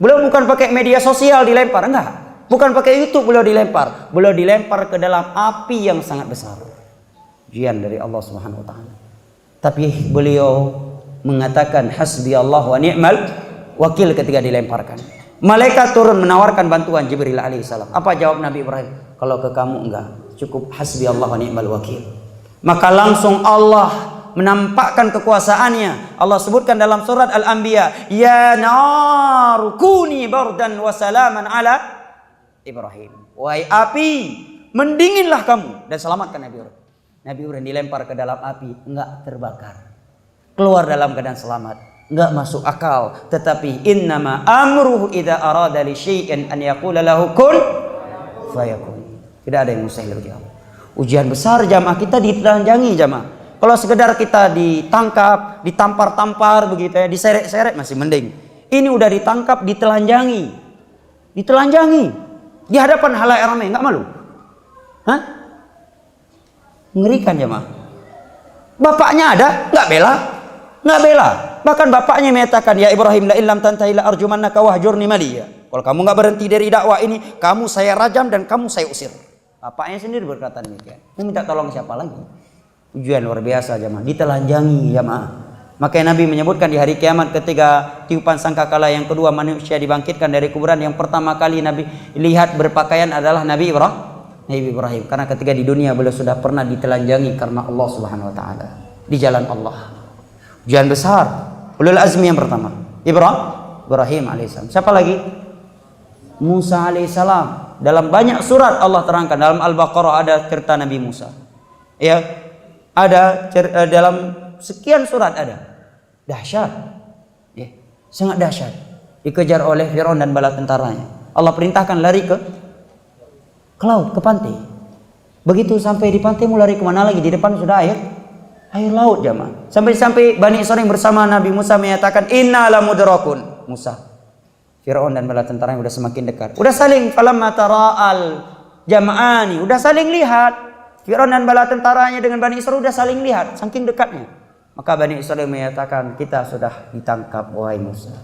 Beliau bukan pakai media sosial dilempar, enggak. Bukan pakai YouTube beliau dilempar. Beliau dilempar ke dalam api yang sangat besar. Ujian dari Allah Subhanahu wa taala. Tapi beliau mengatakan hasbi Allah wa ni'mal wakil ketika dilemparkan. Malaikat turun menawarkan bantuan Jibril alaihissalam. Apa jawab Nabi Ibrahim? Kalau ke kamu enggak, cukup hasbi Allah wa ni'mal wakil. Maka langsung Allah menampakkan kekuasaannya. Allah sebutkan dalam surat Al-Anbiya, ya nar kuni bardan wa salaman ala Ibrahim. Wahai api, mendinginlah kamu dan selamatkan Nabi Ibrahim. Nabi Ibrahim dilempar ke dalam api, enggak terbakar, keluar dalam keadaan selamat. Enggak masuk akal. Tetapi innama amruhu idza arada li syai'in an yaqula lahu kun fayakun. Tidak ada yang mustahil bagi Allah. Ujian besar jamaah, kita ditelanjangi jamaah. Kalau sekedar kita ditangkap, ditampar-tampar begitu ya, diseret-seret masih mending. Ini udah ditangkap, ditelanjangi. Ditelanjangi di hadapan halayak ramai, enggak malu? Hah? Mengerikan jemaah. Bapaknya ada, enggak bela? Enggak bela. Bahkan bapaknya menyatakan, ya Ibrahim la illam tantahi la arjumannaka wahjurni maliya. Kalau kamu enggak berhenti dari dakwah ini, kamu saya rajam dan kamu saya usir. Bapaknya sendiri berkata demikian. Meminta tolong siapa lagi? Ujian luar biasa jemaah, ditelanjangi jemaah. Makanya Nabi menyebutkan di hari kiamat ketika tiupan sangkakala yang kedua manusia dibangkitkan dari kuburan, yang pertama kali Nabi lihat berpakaian adalah Nabi Ibrahim. Karena ketika di dunia beliau sudah pernah ditelanjangi karena Allah Subhanahu wa taala di jalan Allah. Ujian besar. Ulul azmi yang pertama, Ibrahim alaihissalam. Siapa lagi? Musa alaihissalam. Dalam banyak surat Allah terangkan. Dalam Al-Baqarah ada cerita Nabi Musa. Ya, ada dalam sekian surat ada. Dahsyat. Ya, sangat dahsyat. Dikejar oleh Firaun dan bala tentaranya. Allah perintahkan lari ke laut, ke pantai. Begitu sampai di pantai mau lari kemana lagi? Di depan sudah air laut jamaah. Sampai Bani Israil bersama Nabi Musa menyatakan inna lamudrakun. Musa, Firaun dan bala tentaranya sudah semakin dekat. Udah saling falamma tara'al jama'ani, udah saling lihat. Firaun dan bala tentaranya dengan Bani Israil sudah saling lihat, saking dekatnya. Maka Bani Israil menyatakan, kita sudah ditangkap wahai Musa.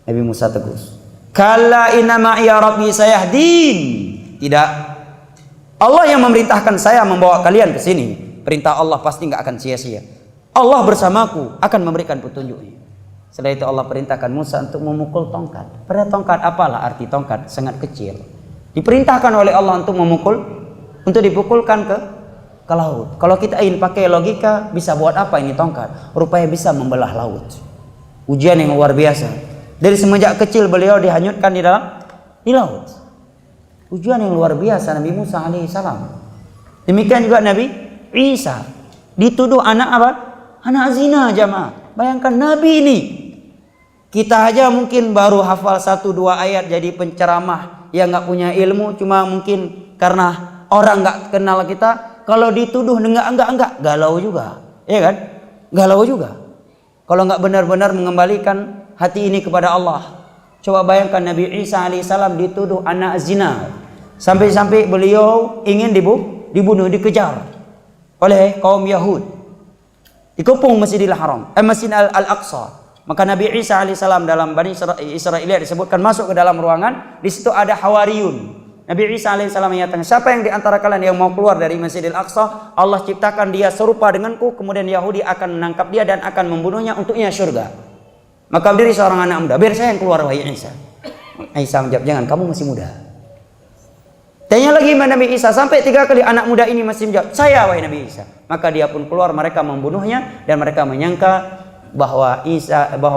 Nabi Musa tegus, kalla inna ma'iya rabbi sayahdin. Tidak, Allah yang memerintahkan saya membawa kalian ke sini. Perintah Allah pasti nggak akan sia-sia. Allah bersamaku akan memberikan petunjuknya. Setelah itu Allah perintahkan Musa untuk memukul tongkat. Pada tongkat, apalah arti tongkat? Sangat kecil. Diperintahkan oleh Allah untuk memukul, untuk dipukulkan ke laut. Kalau kita ingin pakai logika, bisa buat apa ini tongkat? Rupanya bisa membelah laut. Ujian yang luar biasa. Dari semenjak kecil beliau dihanyutkan di laut. Ujian yang luar biasa Nabi Musa alaihissalam. Demikian juga Nabi Isa dituduh anak apa? Anak zina jamaah. Bayangkan Nabi ini. Kita aja mungkin baru hafal 1-2 ayat jadi penceramah yang nggak punya ilmu, cuma mungkin karena orang nggak kenal kita, kalau dituduh enggak, galau juga, ya kan? Galau juga. Kalau nggak benar-benar mengembalikan hati ini kepada Allah. Coba bayangkan Nabi Isa alaihissalam dituduh anak zina, sampai-sampai beliau ingin dibunuh, dikejar oleh kaum Yahud, dikepung Masjidil Haram, Masjid Al-Aqsa. Maka Nabi Isa alaihissalam dalam Bani Israiliyah disebutkan masuk ke dalam ruangan, di situ ada Hawariyun. Nabi Isa alaihissalam menyatakan, siapa yang di antara kalian yang mau keluar dari Masjidil Aqsa, Allah ciptakan dia serupa denganku, kemudian Yahudi akan menangkap dia dan akan membunuhnya, untuknya surga. Maka berdiri seorang anak muda, biar saya yang keluar wahai Isa. Isa menjawab, jangan, kamu masih muda. Tanya lagi Nabi Isa, sampai 3 kali anak muda ini masih menjawab, saya wahai Nabi Isa. Maka dia pun keluar, mereka membunuhnya dan mereka menyangka bahwa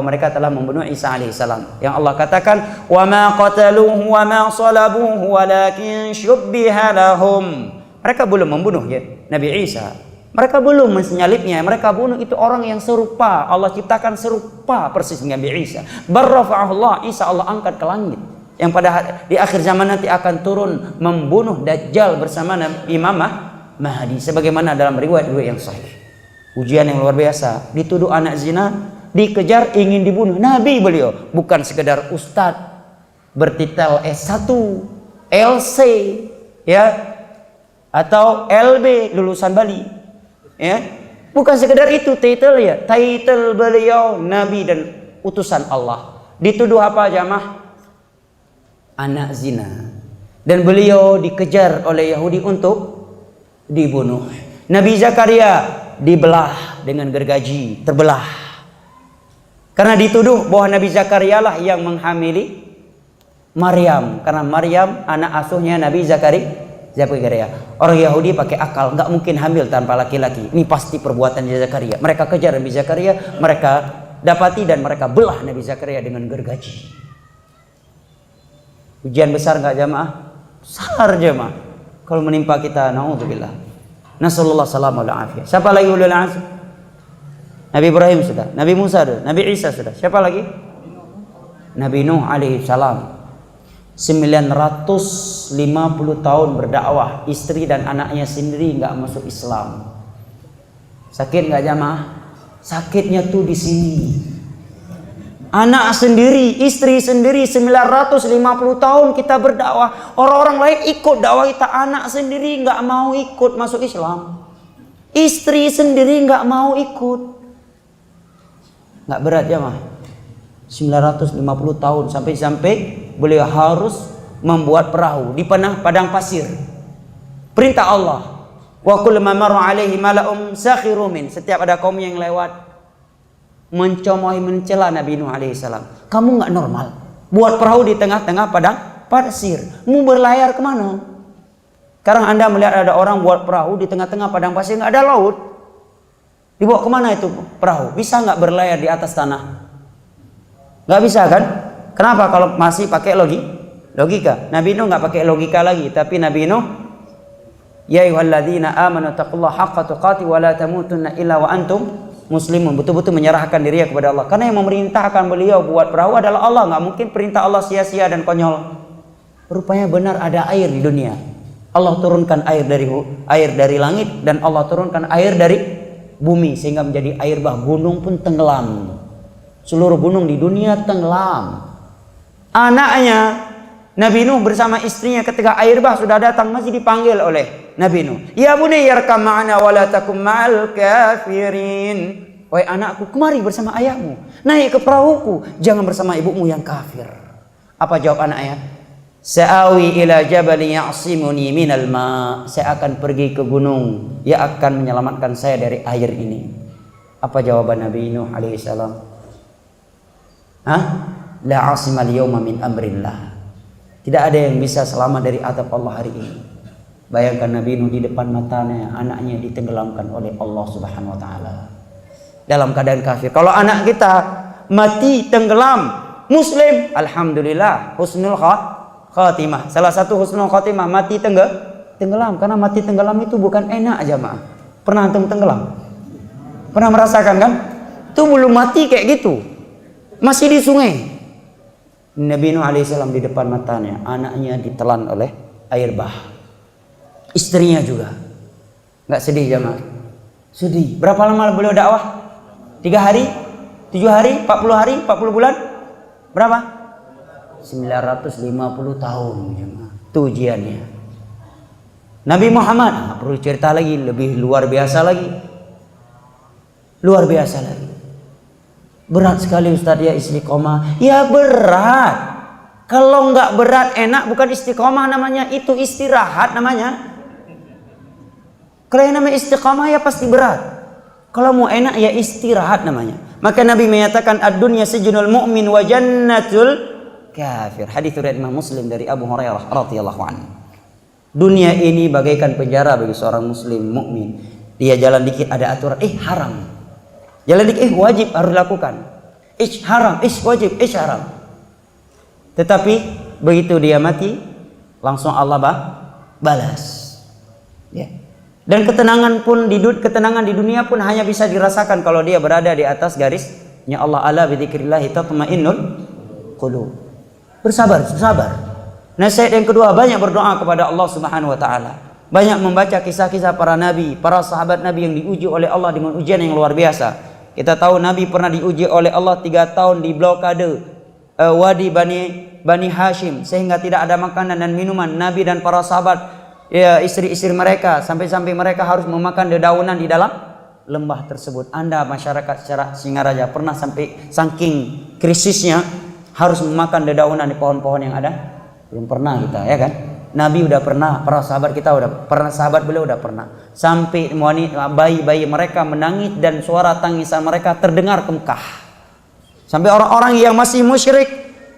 mereka telah membunuh Isa alaihissalam. Yang Allah katakan, wa ma qataluhu wa ma salabuhu walakin syubbiha lahum. Mereka belum membunuh ya Nabi Isa. Mereka belum menyalibnya, mereka bunuh itu orang yang serupa. Allah ciptakan serupa persis dengan Nabi Isa. Barrafa'ahullah, Isa Allah angkat ke langit. Yang pada di akhir zaman nanti akan turun membunuh Dajjal bersama Imam Mahdi, sebagaimana dalam riwayat-riwayat yang sahih. Ujian yang luar biasa, dituduh anak zina, dikejar, ingin dibunuh. Nabi beliau bukan sekedar ustadz bertitel S1, LC, ya, atau LB lulusan Bali, ya, bukan sekedar itu titel ya. Titel beliau Nabi dan utusan Allah. Dituduh apa jamaah? Anak zina, dan beliau dikejar oleh Yahudi untuk dibunuh. Nabi Zakaria dibelah dengan gergaji, terbelah karena dituduh bahwa Nabi Zakaria lah yang menghamili Maryam, karena Maryam anak asuhnya Nabi Zakaria. Orang Yahudi pakai akal, nggak mungkin hamil tanpa laki-laki, ini pasti perbuatan Zakaria. Mereka kejar Nabi Zakaria, mereka dapati dan mereka belah Nabi Zakaria dengan gergaji. Ujian besar nggak jamaah? Besar jamaah kalau menimpa kita, naudzubillah. Nasallallahu salam wal afiyah. Siapa lagi ulul azm? Nabi Ibrahim sudah, Nabi Musa sudah, Nabi Isa sudah. Siapa lagi? Nabi Nuh alaihi salam. 950 tahun berdakwah, istri dan anaknya sendiri nggak masuk Islam. Sakit nggak jamaah? Sakitnya tuh di sini. Anak sendiri, istri sendiri, 950 tahun kita berdakwah. Orang-orang lain ikut dakwah kita, anak sendiri nggak mau ikut masuk Islam. Istri sendiri nggak mau ikut. Nggak berat ya mah? 950 tahun sampai beliau harus membuat perahu di padang pasir. Perintah Allah. Wa kullu ma marra alaihi mala'um sakhiru min. Setiap ada kaum yang lewat, mencomohi, mencela Nabi Nuh alaihissalam. Kamu nggak normal, buat perahu di tengah-tengah padang pasir, mau berlayar kemana? Sekarang Anda melihat ada orang buat perahu di tengah-tengah padang pasir, nggak ada laut, dibawa kemana itu perahu? Bisa nggak berlayar di atas tanah? Nggak bisa kan? Kenapa? Kalau masih pakai logika. Nabi Nuh nggak pakai logika lagi, tapi Nabi Nuh, ya ayyuhalladzina amanu taqullaha haqqa tuqatih wa la tamutunna illa wa antum muslimun, betul-betul menyerahkan dirinya kepada Allah, karena yang memerintahkan beliau buat perahu adalah Allah. Nggak mungkin perintah Allah sia-sia dan konyol. Rupanya benar ada air di dunia. Allah turunkan air dari langit, dan Allah turunkan air dari bumi sehingga menjadi air bah. Gunung pun tenggelam, seluruh gunung di dunia tenggelam. Anaknya Nabi Nuh bersama istrinya ketika air bah sudah datang masih dipanggil oleh Nabi Nuh. Ya bunayya yarkam ma'ana wa la takum ma'al kafirin. Wahai anakku, kemari bersama ayahmu, naik ke perahuku, jangan bersama ibumu yang kafir. Apa jawab anaknya? Sa'awi ila jabali ya'simuni minal ma'. Saya akan pergi ke gunung yang akan menyelamatkan saya dari air ini. Apa jawaban Nabi Nuh alaihissalam? La 'asimal yawma min amrillah. Tidak ada yang bisa selamat dari azab Allah hari ini. Bayangkan Nabi Nuh di depan matanya, anaknya ditenggelamkan oleh Allah Subhanahu wa taala dalam keadaan kafir. Kalau anak kita mati tenggelam muslim, alhamdulillah, husnul khatimah. Salah satu husnul khatimah mati tenggelam, karena mati tenggelam itu bukan enak jamaah. Pernah antum tenggelam? Pernah merasakan kan? Itu belum mati kayak gitu, masih di sungai. Nabi Nuh alaihissalam di depan matanya, anaknya ditelan oleh air bah. istrinya juga. Nggak sedih jamaah? Sedih. Berapa lama beliau dakwah? 3 hari? 7 hari? 40 hari? 40 bulan? Berapa? 950 tahun jemaah. Itu ujiannya. Nabi Muhammad perlu cerita lagi, lebih luar biasa lagi. Luar biasa lagi. Berat sekali Ustaz ya istiqomah. Ya berat. Kalau nggak berat enak bukan istiqomah namanya, itu istirahat namanya. Kalau yang namanya istiqomah ya pasti berat. Kalau mau enak ya istirahat namanya. Maka Nabi menyatakan ad-dunya sijnul mu'min wa jannatul kafir. Hadis riwayat Imam Muslim dari Abu Hurairah radhiyallahu anhu. Dunia ini bagaikan penjara bagi seorang muslim mukmin. Dia jalan dikit ada aturan, haram. Jalan dikit, wajib harus lakukan. Haram, wajib, haram. Tetapi begitu dia mati, langsung Allah balas. Ya. Dan ketenangan di dunia pun hanya bisa dirasakan kalau dia berada di atas garisnya Allah. Ala bidzikrillah tatmainnul qulub. Bersabar. Nasihat yang kedua, banyak berdoa kepada Allah Subhanahu wa taala. Banyak membaca kisah-kisah para nabi, para sahabat Nabi yang diuji oleh Allah dengan ujian yang luar biasa. Kita tahu Nabi pernah diuji oleh Allah 3 tahun di blokade Wadi Bani Hashim, sehingga tidak ada makanan dan minuman. Nabi dan para sahabat, ya, istri-istri mereka, sampai-sampai mereka harus memakan dedaunan di dalam lembah tersebut. Anda masyarakat secara Singaraja pernah sampai saking krisisnya harus memakan dedaunan di pohon-pohon yang ada? Belum pernah kita, ya kan? Nabi udah pernah, para sahabat kita udah pernah, sahabat beliau udah pernah. Sampai bayi-bayi mereka menangis dan suara tangisan mereka terdengar ke Mekah. Sampai orang-orang yang masih musyrik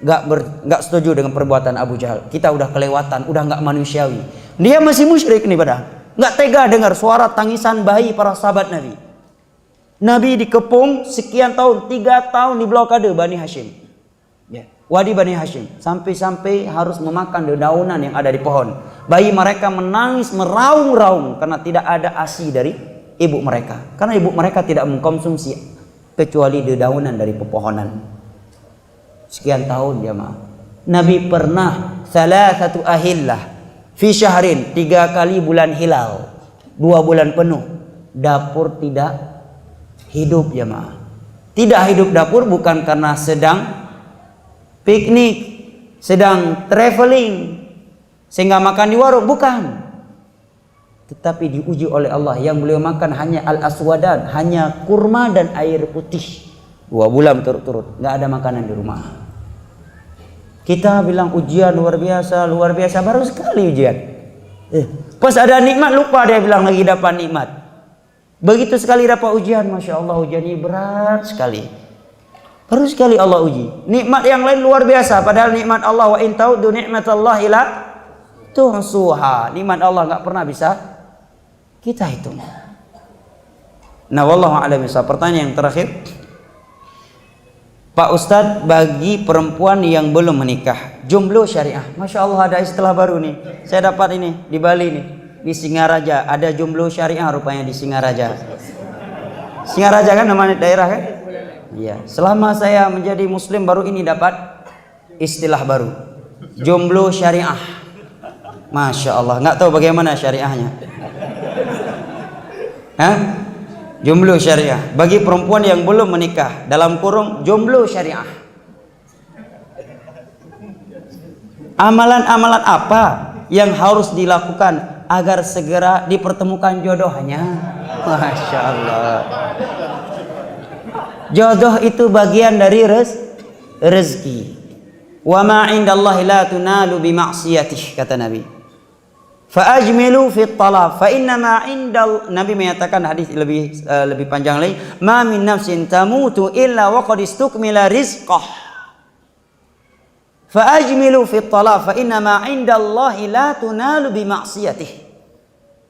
nggak setuju dengan perbuatan Abu Jahal. Kita udah kelewatan, udah nggak manusiawi. Dia masih musyrik nih padahal. Nggak tega dengar suara tangisan bayi para sahabat Nabi. Nabi dikepung sekian tahun, 3 tahun di blokade Bani Hashim. Ya. Wadi Bani Hashim, sampai-sampai harus memakan dedaunan yang ada di pohon. Bayi mereka menangis meraung-raung karena tidak ada ASI dari ibu mereka, karena ibu mereka tidak mengkonsumsi kecuali dedaunan dari pepohonan. Sekian tahun jemaah. Nabi pernah salasatu ahillah fi syahrin, 3 kali bulan hilal, 2 bulan penuh dapur tidak hidup jemaah. Tidak hidup dapur bukan karena sedang piknik, sedang traveling sehingga makan di warung, bukan. Tetapi diuji oleh Allah, yang beliau makan hanya al-aswadan, hanya kurma dan air putih. 2 bulan turut-turut, nggak ada makanan di rumah. Kita bilang ujian luar biasa, baru sekali ujian. Pas ada nikmat lupa dia bilang lagi dapat nikmat. Begitu sekali dapat ujian, masya Allah ujian ini berat sekali. Baru sekali Allah uji. Nikmat yang lain luar biasa, padahal nikmat Allah, wa in ta'uddu ni'matallahi la tuhsuha. Nikmat Allah nggak pernah bisa kita hitung. Nah, wallahu a'lam bishawab. Pertanyaan yang terakhir, Pak Ustadz, bagi perempuan yang belum menikah, jomblo syariah. Masya Allah ada istilah baru nih. Saya dapat ini di Bali nih, di Singaraja ada jomblo syariah rupanya di Singaraja. Singaraja kan namanya daerah kan? Iya. Selama saya menjadi Muslim baru ini dapat istilah baru, jomblo syariah. Masya Allah, nggak tahu bagaimana syariahnya. Jomblo syariah bagi perempuan yang belum menikah, dalam kurung jomblo syariah. Amalan-amalan apa yang harus dilakukan agar segera dipertemukan jodohnya? Masya Allah. Jodoh itu bagian dari rezeki. Wa ma 'indallahi la tunalu bi ma'siyatih, kata Nabi. Fa ajmilu fi talab fa inna ma 'indal, Nabi menyatakan hadis lebih panjang lagi, ma min nafsin tamutu illa wa qad istukmila rizqah. Fa ajmilu fi talab fa inna ma 'indallahi la tunalu bi ma'siyatih.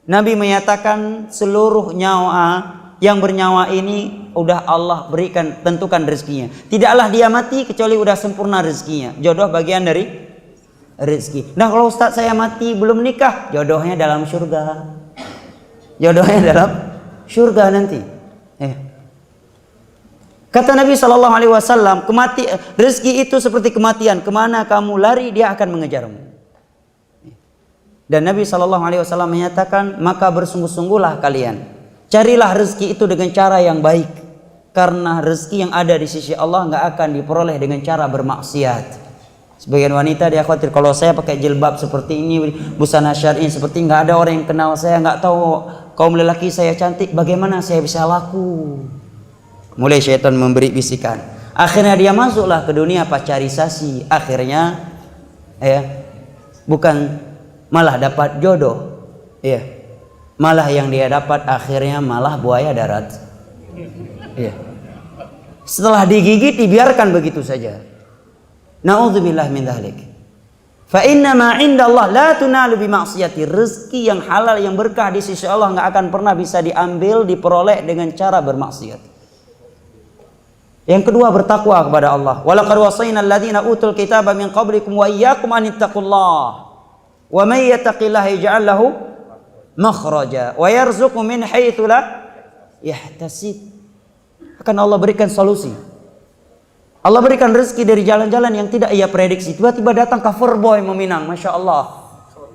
Nabi menyatakan seluruh nyawa yang bernyawa ini udah Allah berikan, tentukan rezekinya. Tidaklah dia mati kecuali udah sempurna rezekinya. Jodoh bagian dari rezeki. Nah, kalau Ustaz saya mati belum nikah, jodohnya dalam surga. Jodohnya dalam surga nanti. Kata Nabi SAW, rezeki itu seperti kematian. Kemana kamu lari, dia akan mengejarmu. Dan Nabi SAW menyatakan, maka bersungguh-sungguhlah kalian, carilah rezeki itu dengan cara yang baik, karena rezeki yang ada di sisi Allah nggak akan diperoleh dengan cara bermaksiat. Sebagian wanita dia khawatir, kalau saya pakai jilbab seperti ini, busana syar'i seperti, nggak ada orang yang kenal saya, nggak tahu kaum lelaki saya cantik, bagaimana saya bisa laku? Mulai syaitan memberi bisikan. Akhirnya dia masuklah ke dunia pacarisasi. Akhirnya bukan malah dapat jodoh, malah yang dia dapat akhirnya malah buaya darat. Setelah digigit dibiarkan begitu saja. Na'udzubillah min dzalik. Fa inna ma 'indallah la tunalu bi ma'siyati. Rezeki yang halal yang berkah di sisi Allah enggak akan pernah bisa diambil, diperoleh dengan cara bermaksiat. Yang kedua, bertakwa kepada Allah. Wa laqad wasayna alladziina utul kitaba min qablikum wa iyyakum an ittaqullah. Wa may yattaqillaha yaj'al lahu makhraja wa yarzuqhu min haitsu la yahtasib. Akan Allah berikan solusi. Allah berikan rezeki dari jalan-jalan yang tidak ia prediksi. Tiba-tiba datang cover boy meminang, masya Allah.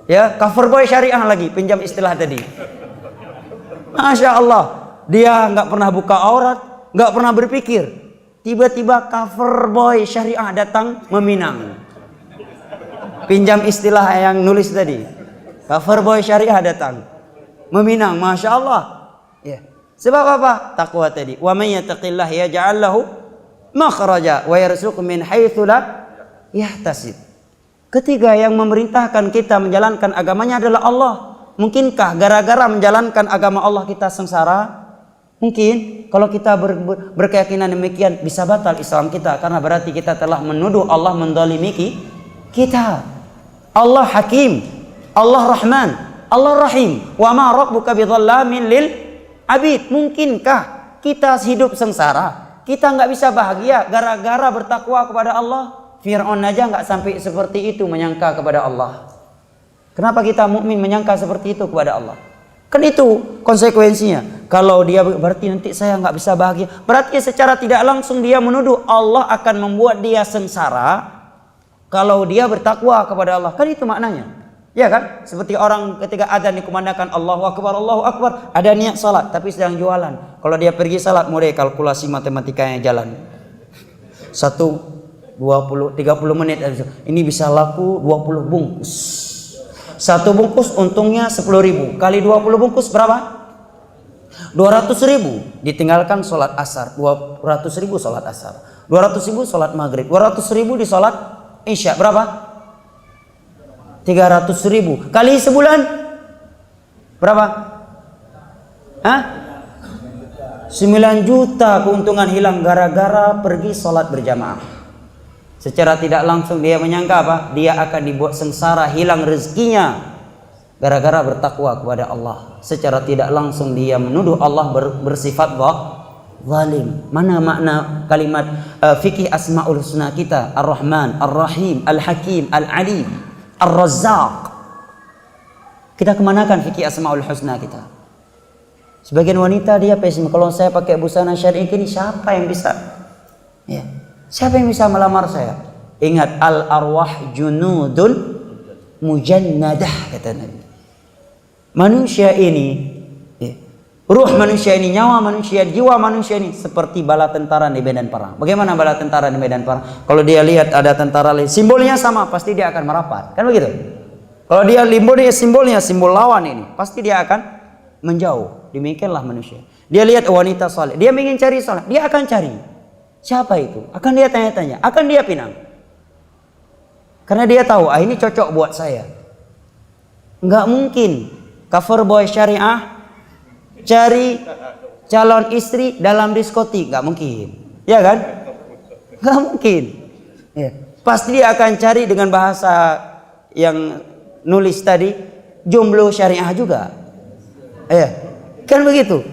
Ya, cover boy syariah lagi, pinjam istilah tadi. Masya Allah, dia nggak pernah buka aurat, nggak pernah berpikir. Tiba-tiba cover boy syariah datang meminang. Pinjam istilah yang nulis tadi. Cover boy syariah datang meminang, masya Allah. Ya. Sebab apa? Takwa tadi. Wa may yattaqillah yaj'al lahu makhraja wa yarzuqhu min haitsu la yahtasib. Ketiga, yang memerintahkan kita menjalankan agamanya adalah Allah. Mungkinkah gara-gara menjalankan agama Allah kita sengsara? Mungkin. Kalau kita berkeyakinan demikian, bisa batal Islam kita, karena berarti kita telah menuduh Allah mendolimi kita. Allah Hakim, Allah Rahman, Allah Rahim. Wa ma rabbuka bidzallamin lil abid. Mungkinkah kita hidup sengsara, kita nggak bisa bahagia gara-gara bertakwa kepada Allah? Fir'aun aja nggak sampai seperti itu menyangka kepada Allah. Kenapa kita mukmin menyangka seperti itu kepada Allah? Kan itu konsekuensinya. Kalau dia berarti nanti saya nggak bisa bahagia, berarti secara tidak langsung dia menuduh Allah akan membuat dia sengsara kalau dia bertakwa kepada Allah. Kan itu maknanya. Ya kan? Seperti orang ketika adzan dikumandangkan Allahu Akbar, ada niat salat tapi sedang jualan. Kalau dia pergi salat, mulai kalkulasi matematikanya jalan. 1, 20, 30 menit. Ini bisa laku 20 bungkus. 1 bungkus untungnya 10.000. Kali 20 bungkus berapa? 200.000. Ditinggalkan sholat asar. 200.000 sholat asar. 200.000 sholat maghrib. 200.000 di sholat isya. Berapa? 300.000 kali sebulan berapa? 9 juta keuntungan hilang gara-gara pergi sholat berjamaah. Secara tidak langsung dia menyangka apa? Dia akan dibuat sengsara, hilang rezekinya gara-gara bertakwa kepada Allah. Secara tidak langsung dia menuduh Allah bersifat zalim. Mana makna kalimat fikih Asmaul Husna kita? Ar-Rahman, Ar-Rahim, Al-Hakim, Al-Alim, Ar-Razzaq. Kita kemanakan fikih Asmaul Husna kita? Sebagian wanita dia pesimis, kalau saya pakai busana syar'i ini siapa yang bisa? Ya. Siapa yang bisa melamar saya? Ingat, al-arwah junudun mujannadah, kata Nabi. Manusia ini, ruh manusia ini, nyawa manusia, jiwa manusia ini seperti bala tentara di medan perang. Bagaimana bala tentara di medan perang? Kalau dia lihat ada tentara lain, simbolnya sama, pasti dia akan merapat. Kan begitu? Kalau dia simbolnya simbol lawan ini, pasti dia akan menjauh. Demikianlah manusia. Dia lihat wanita saleh, dia ingin cari saleh, dia akan cari. Siapa itu? Akan dia tanya-tanya, akan dia pinang. Karena dia tahu, ini cocok buat saya. Enggak mungkin cover boy syariah cari calon istri dalam diskotik, nggak mungkin, ya kan? Nggak mungkin. Ya. Pasti dia akan cari dengan bahasa yang nulis tadi, jomblo syariah juga, ya, kan begitu.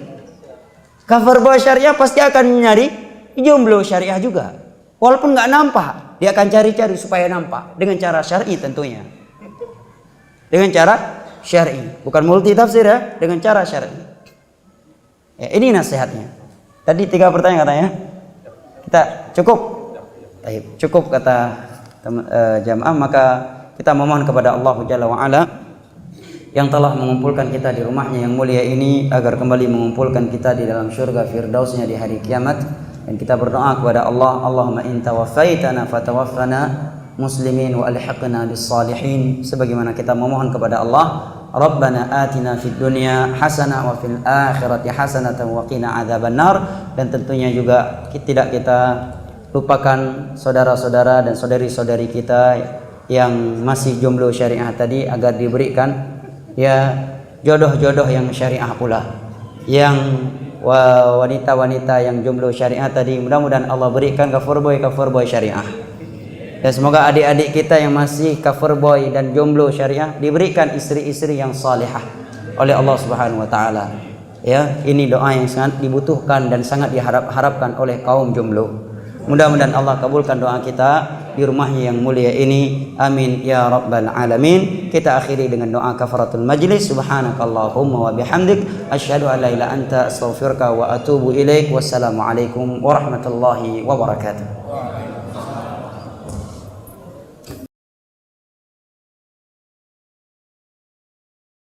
Cover boy syariah pasti akan nyari jomblo syariah juga, walaupun nggak nampak, dia akan cari-cari supaya nampak dengan cara syar'i tentunya, dengan cara syar'i, bukan multi tafsir ya, dengan cara syar'i. Ya, ini nasihatnya. Tadi 3 pertanyaan katanya. Kita cukup. Cukup kata jamaah, maka kita memohon kepada Allah Jalla wa Ala yang telah mengumpulkan kita di rumahnya yang mulia ini agar kembali mengumpulkan kita di dalam syurga firdausnya di hari kiamat. Dan kita berdoa kepada Allah, Allahumma in tawaffaitana fatawaffana muslimin wa alhiqna bis salihin, sebagaimana kita memohon kepada Allah, Rabbana atina fid dunya hasanah wa fil akhirati hasanatan wa qina adzabannar. Dan tentunya juga tidak kita lupakan saudara-saudara dan saudari-saudari kita yang masih jomblo syariah tadi, agar diberikan ya jodoh-jodoh yang syariah pula. Yang wanita-wanita yang jomblo syariah tadi, mudah-mudahan Allah berikan kafir boy syariah. Dan semoga adik-adik kita yang masih kafir boy dan jomblo syariah diberikan istri-istri yang salihah oleh Allah Subhanahu wa taala. Ya, ini doa yang sangat dibutuhkan dan sangat diharapkan oleh kaum jomblo. Mudah-mudahan Allah kabulkan doa kita di rumahnya yang mulia ini. Amin ya rabbal alamin. Kita akhiri dengan doa kafaratul majlis. Subhanakallahumma wa bihamdik asyhadu an la ilaha anta astaghfiruka wa atubu ilaik. Wassalamualaikum warahmatullahi wabarakatuh.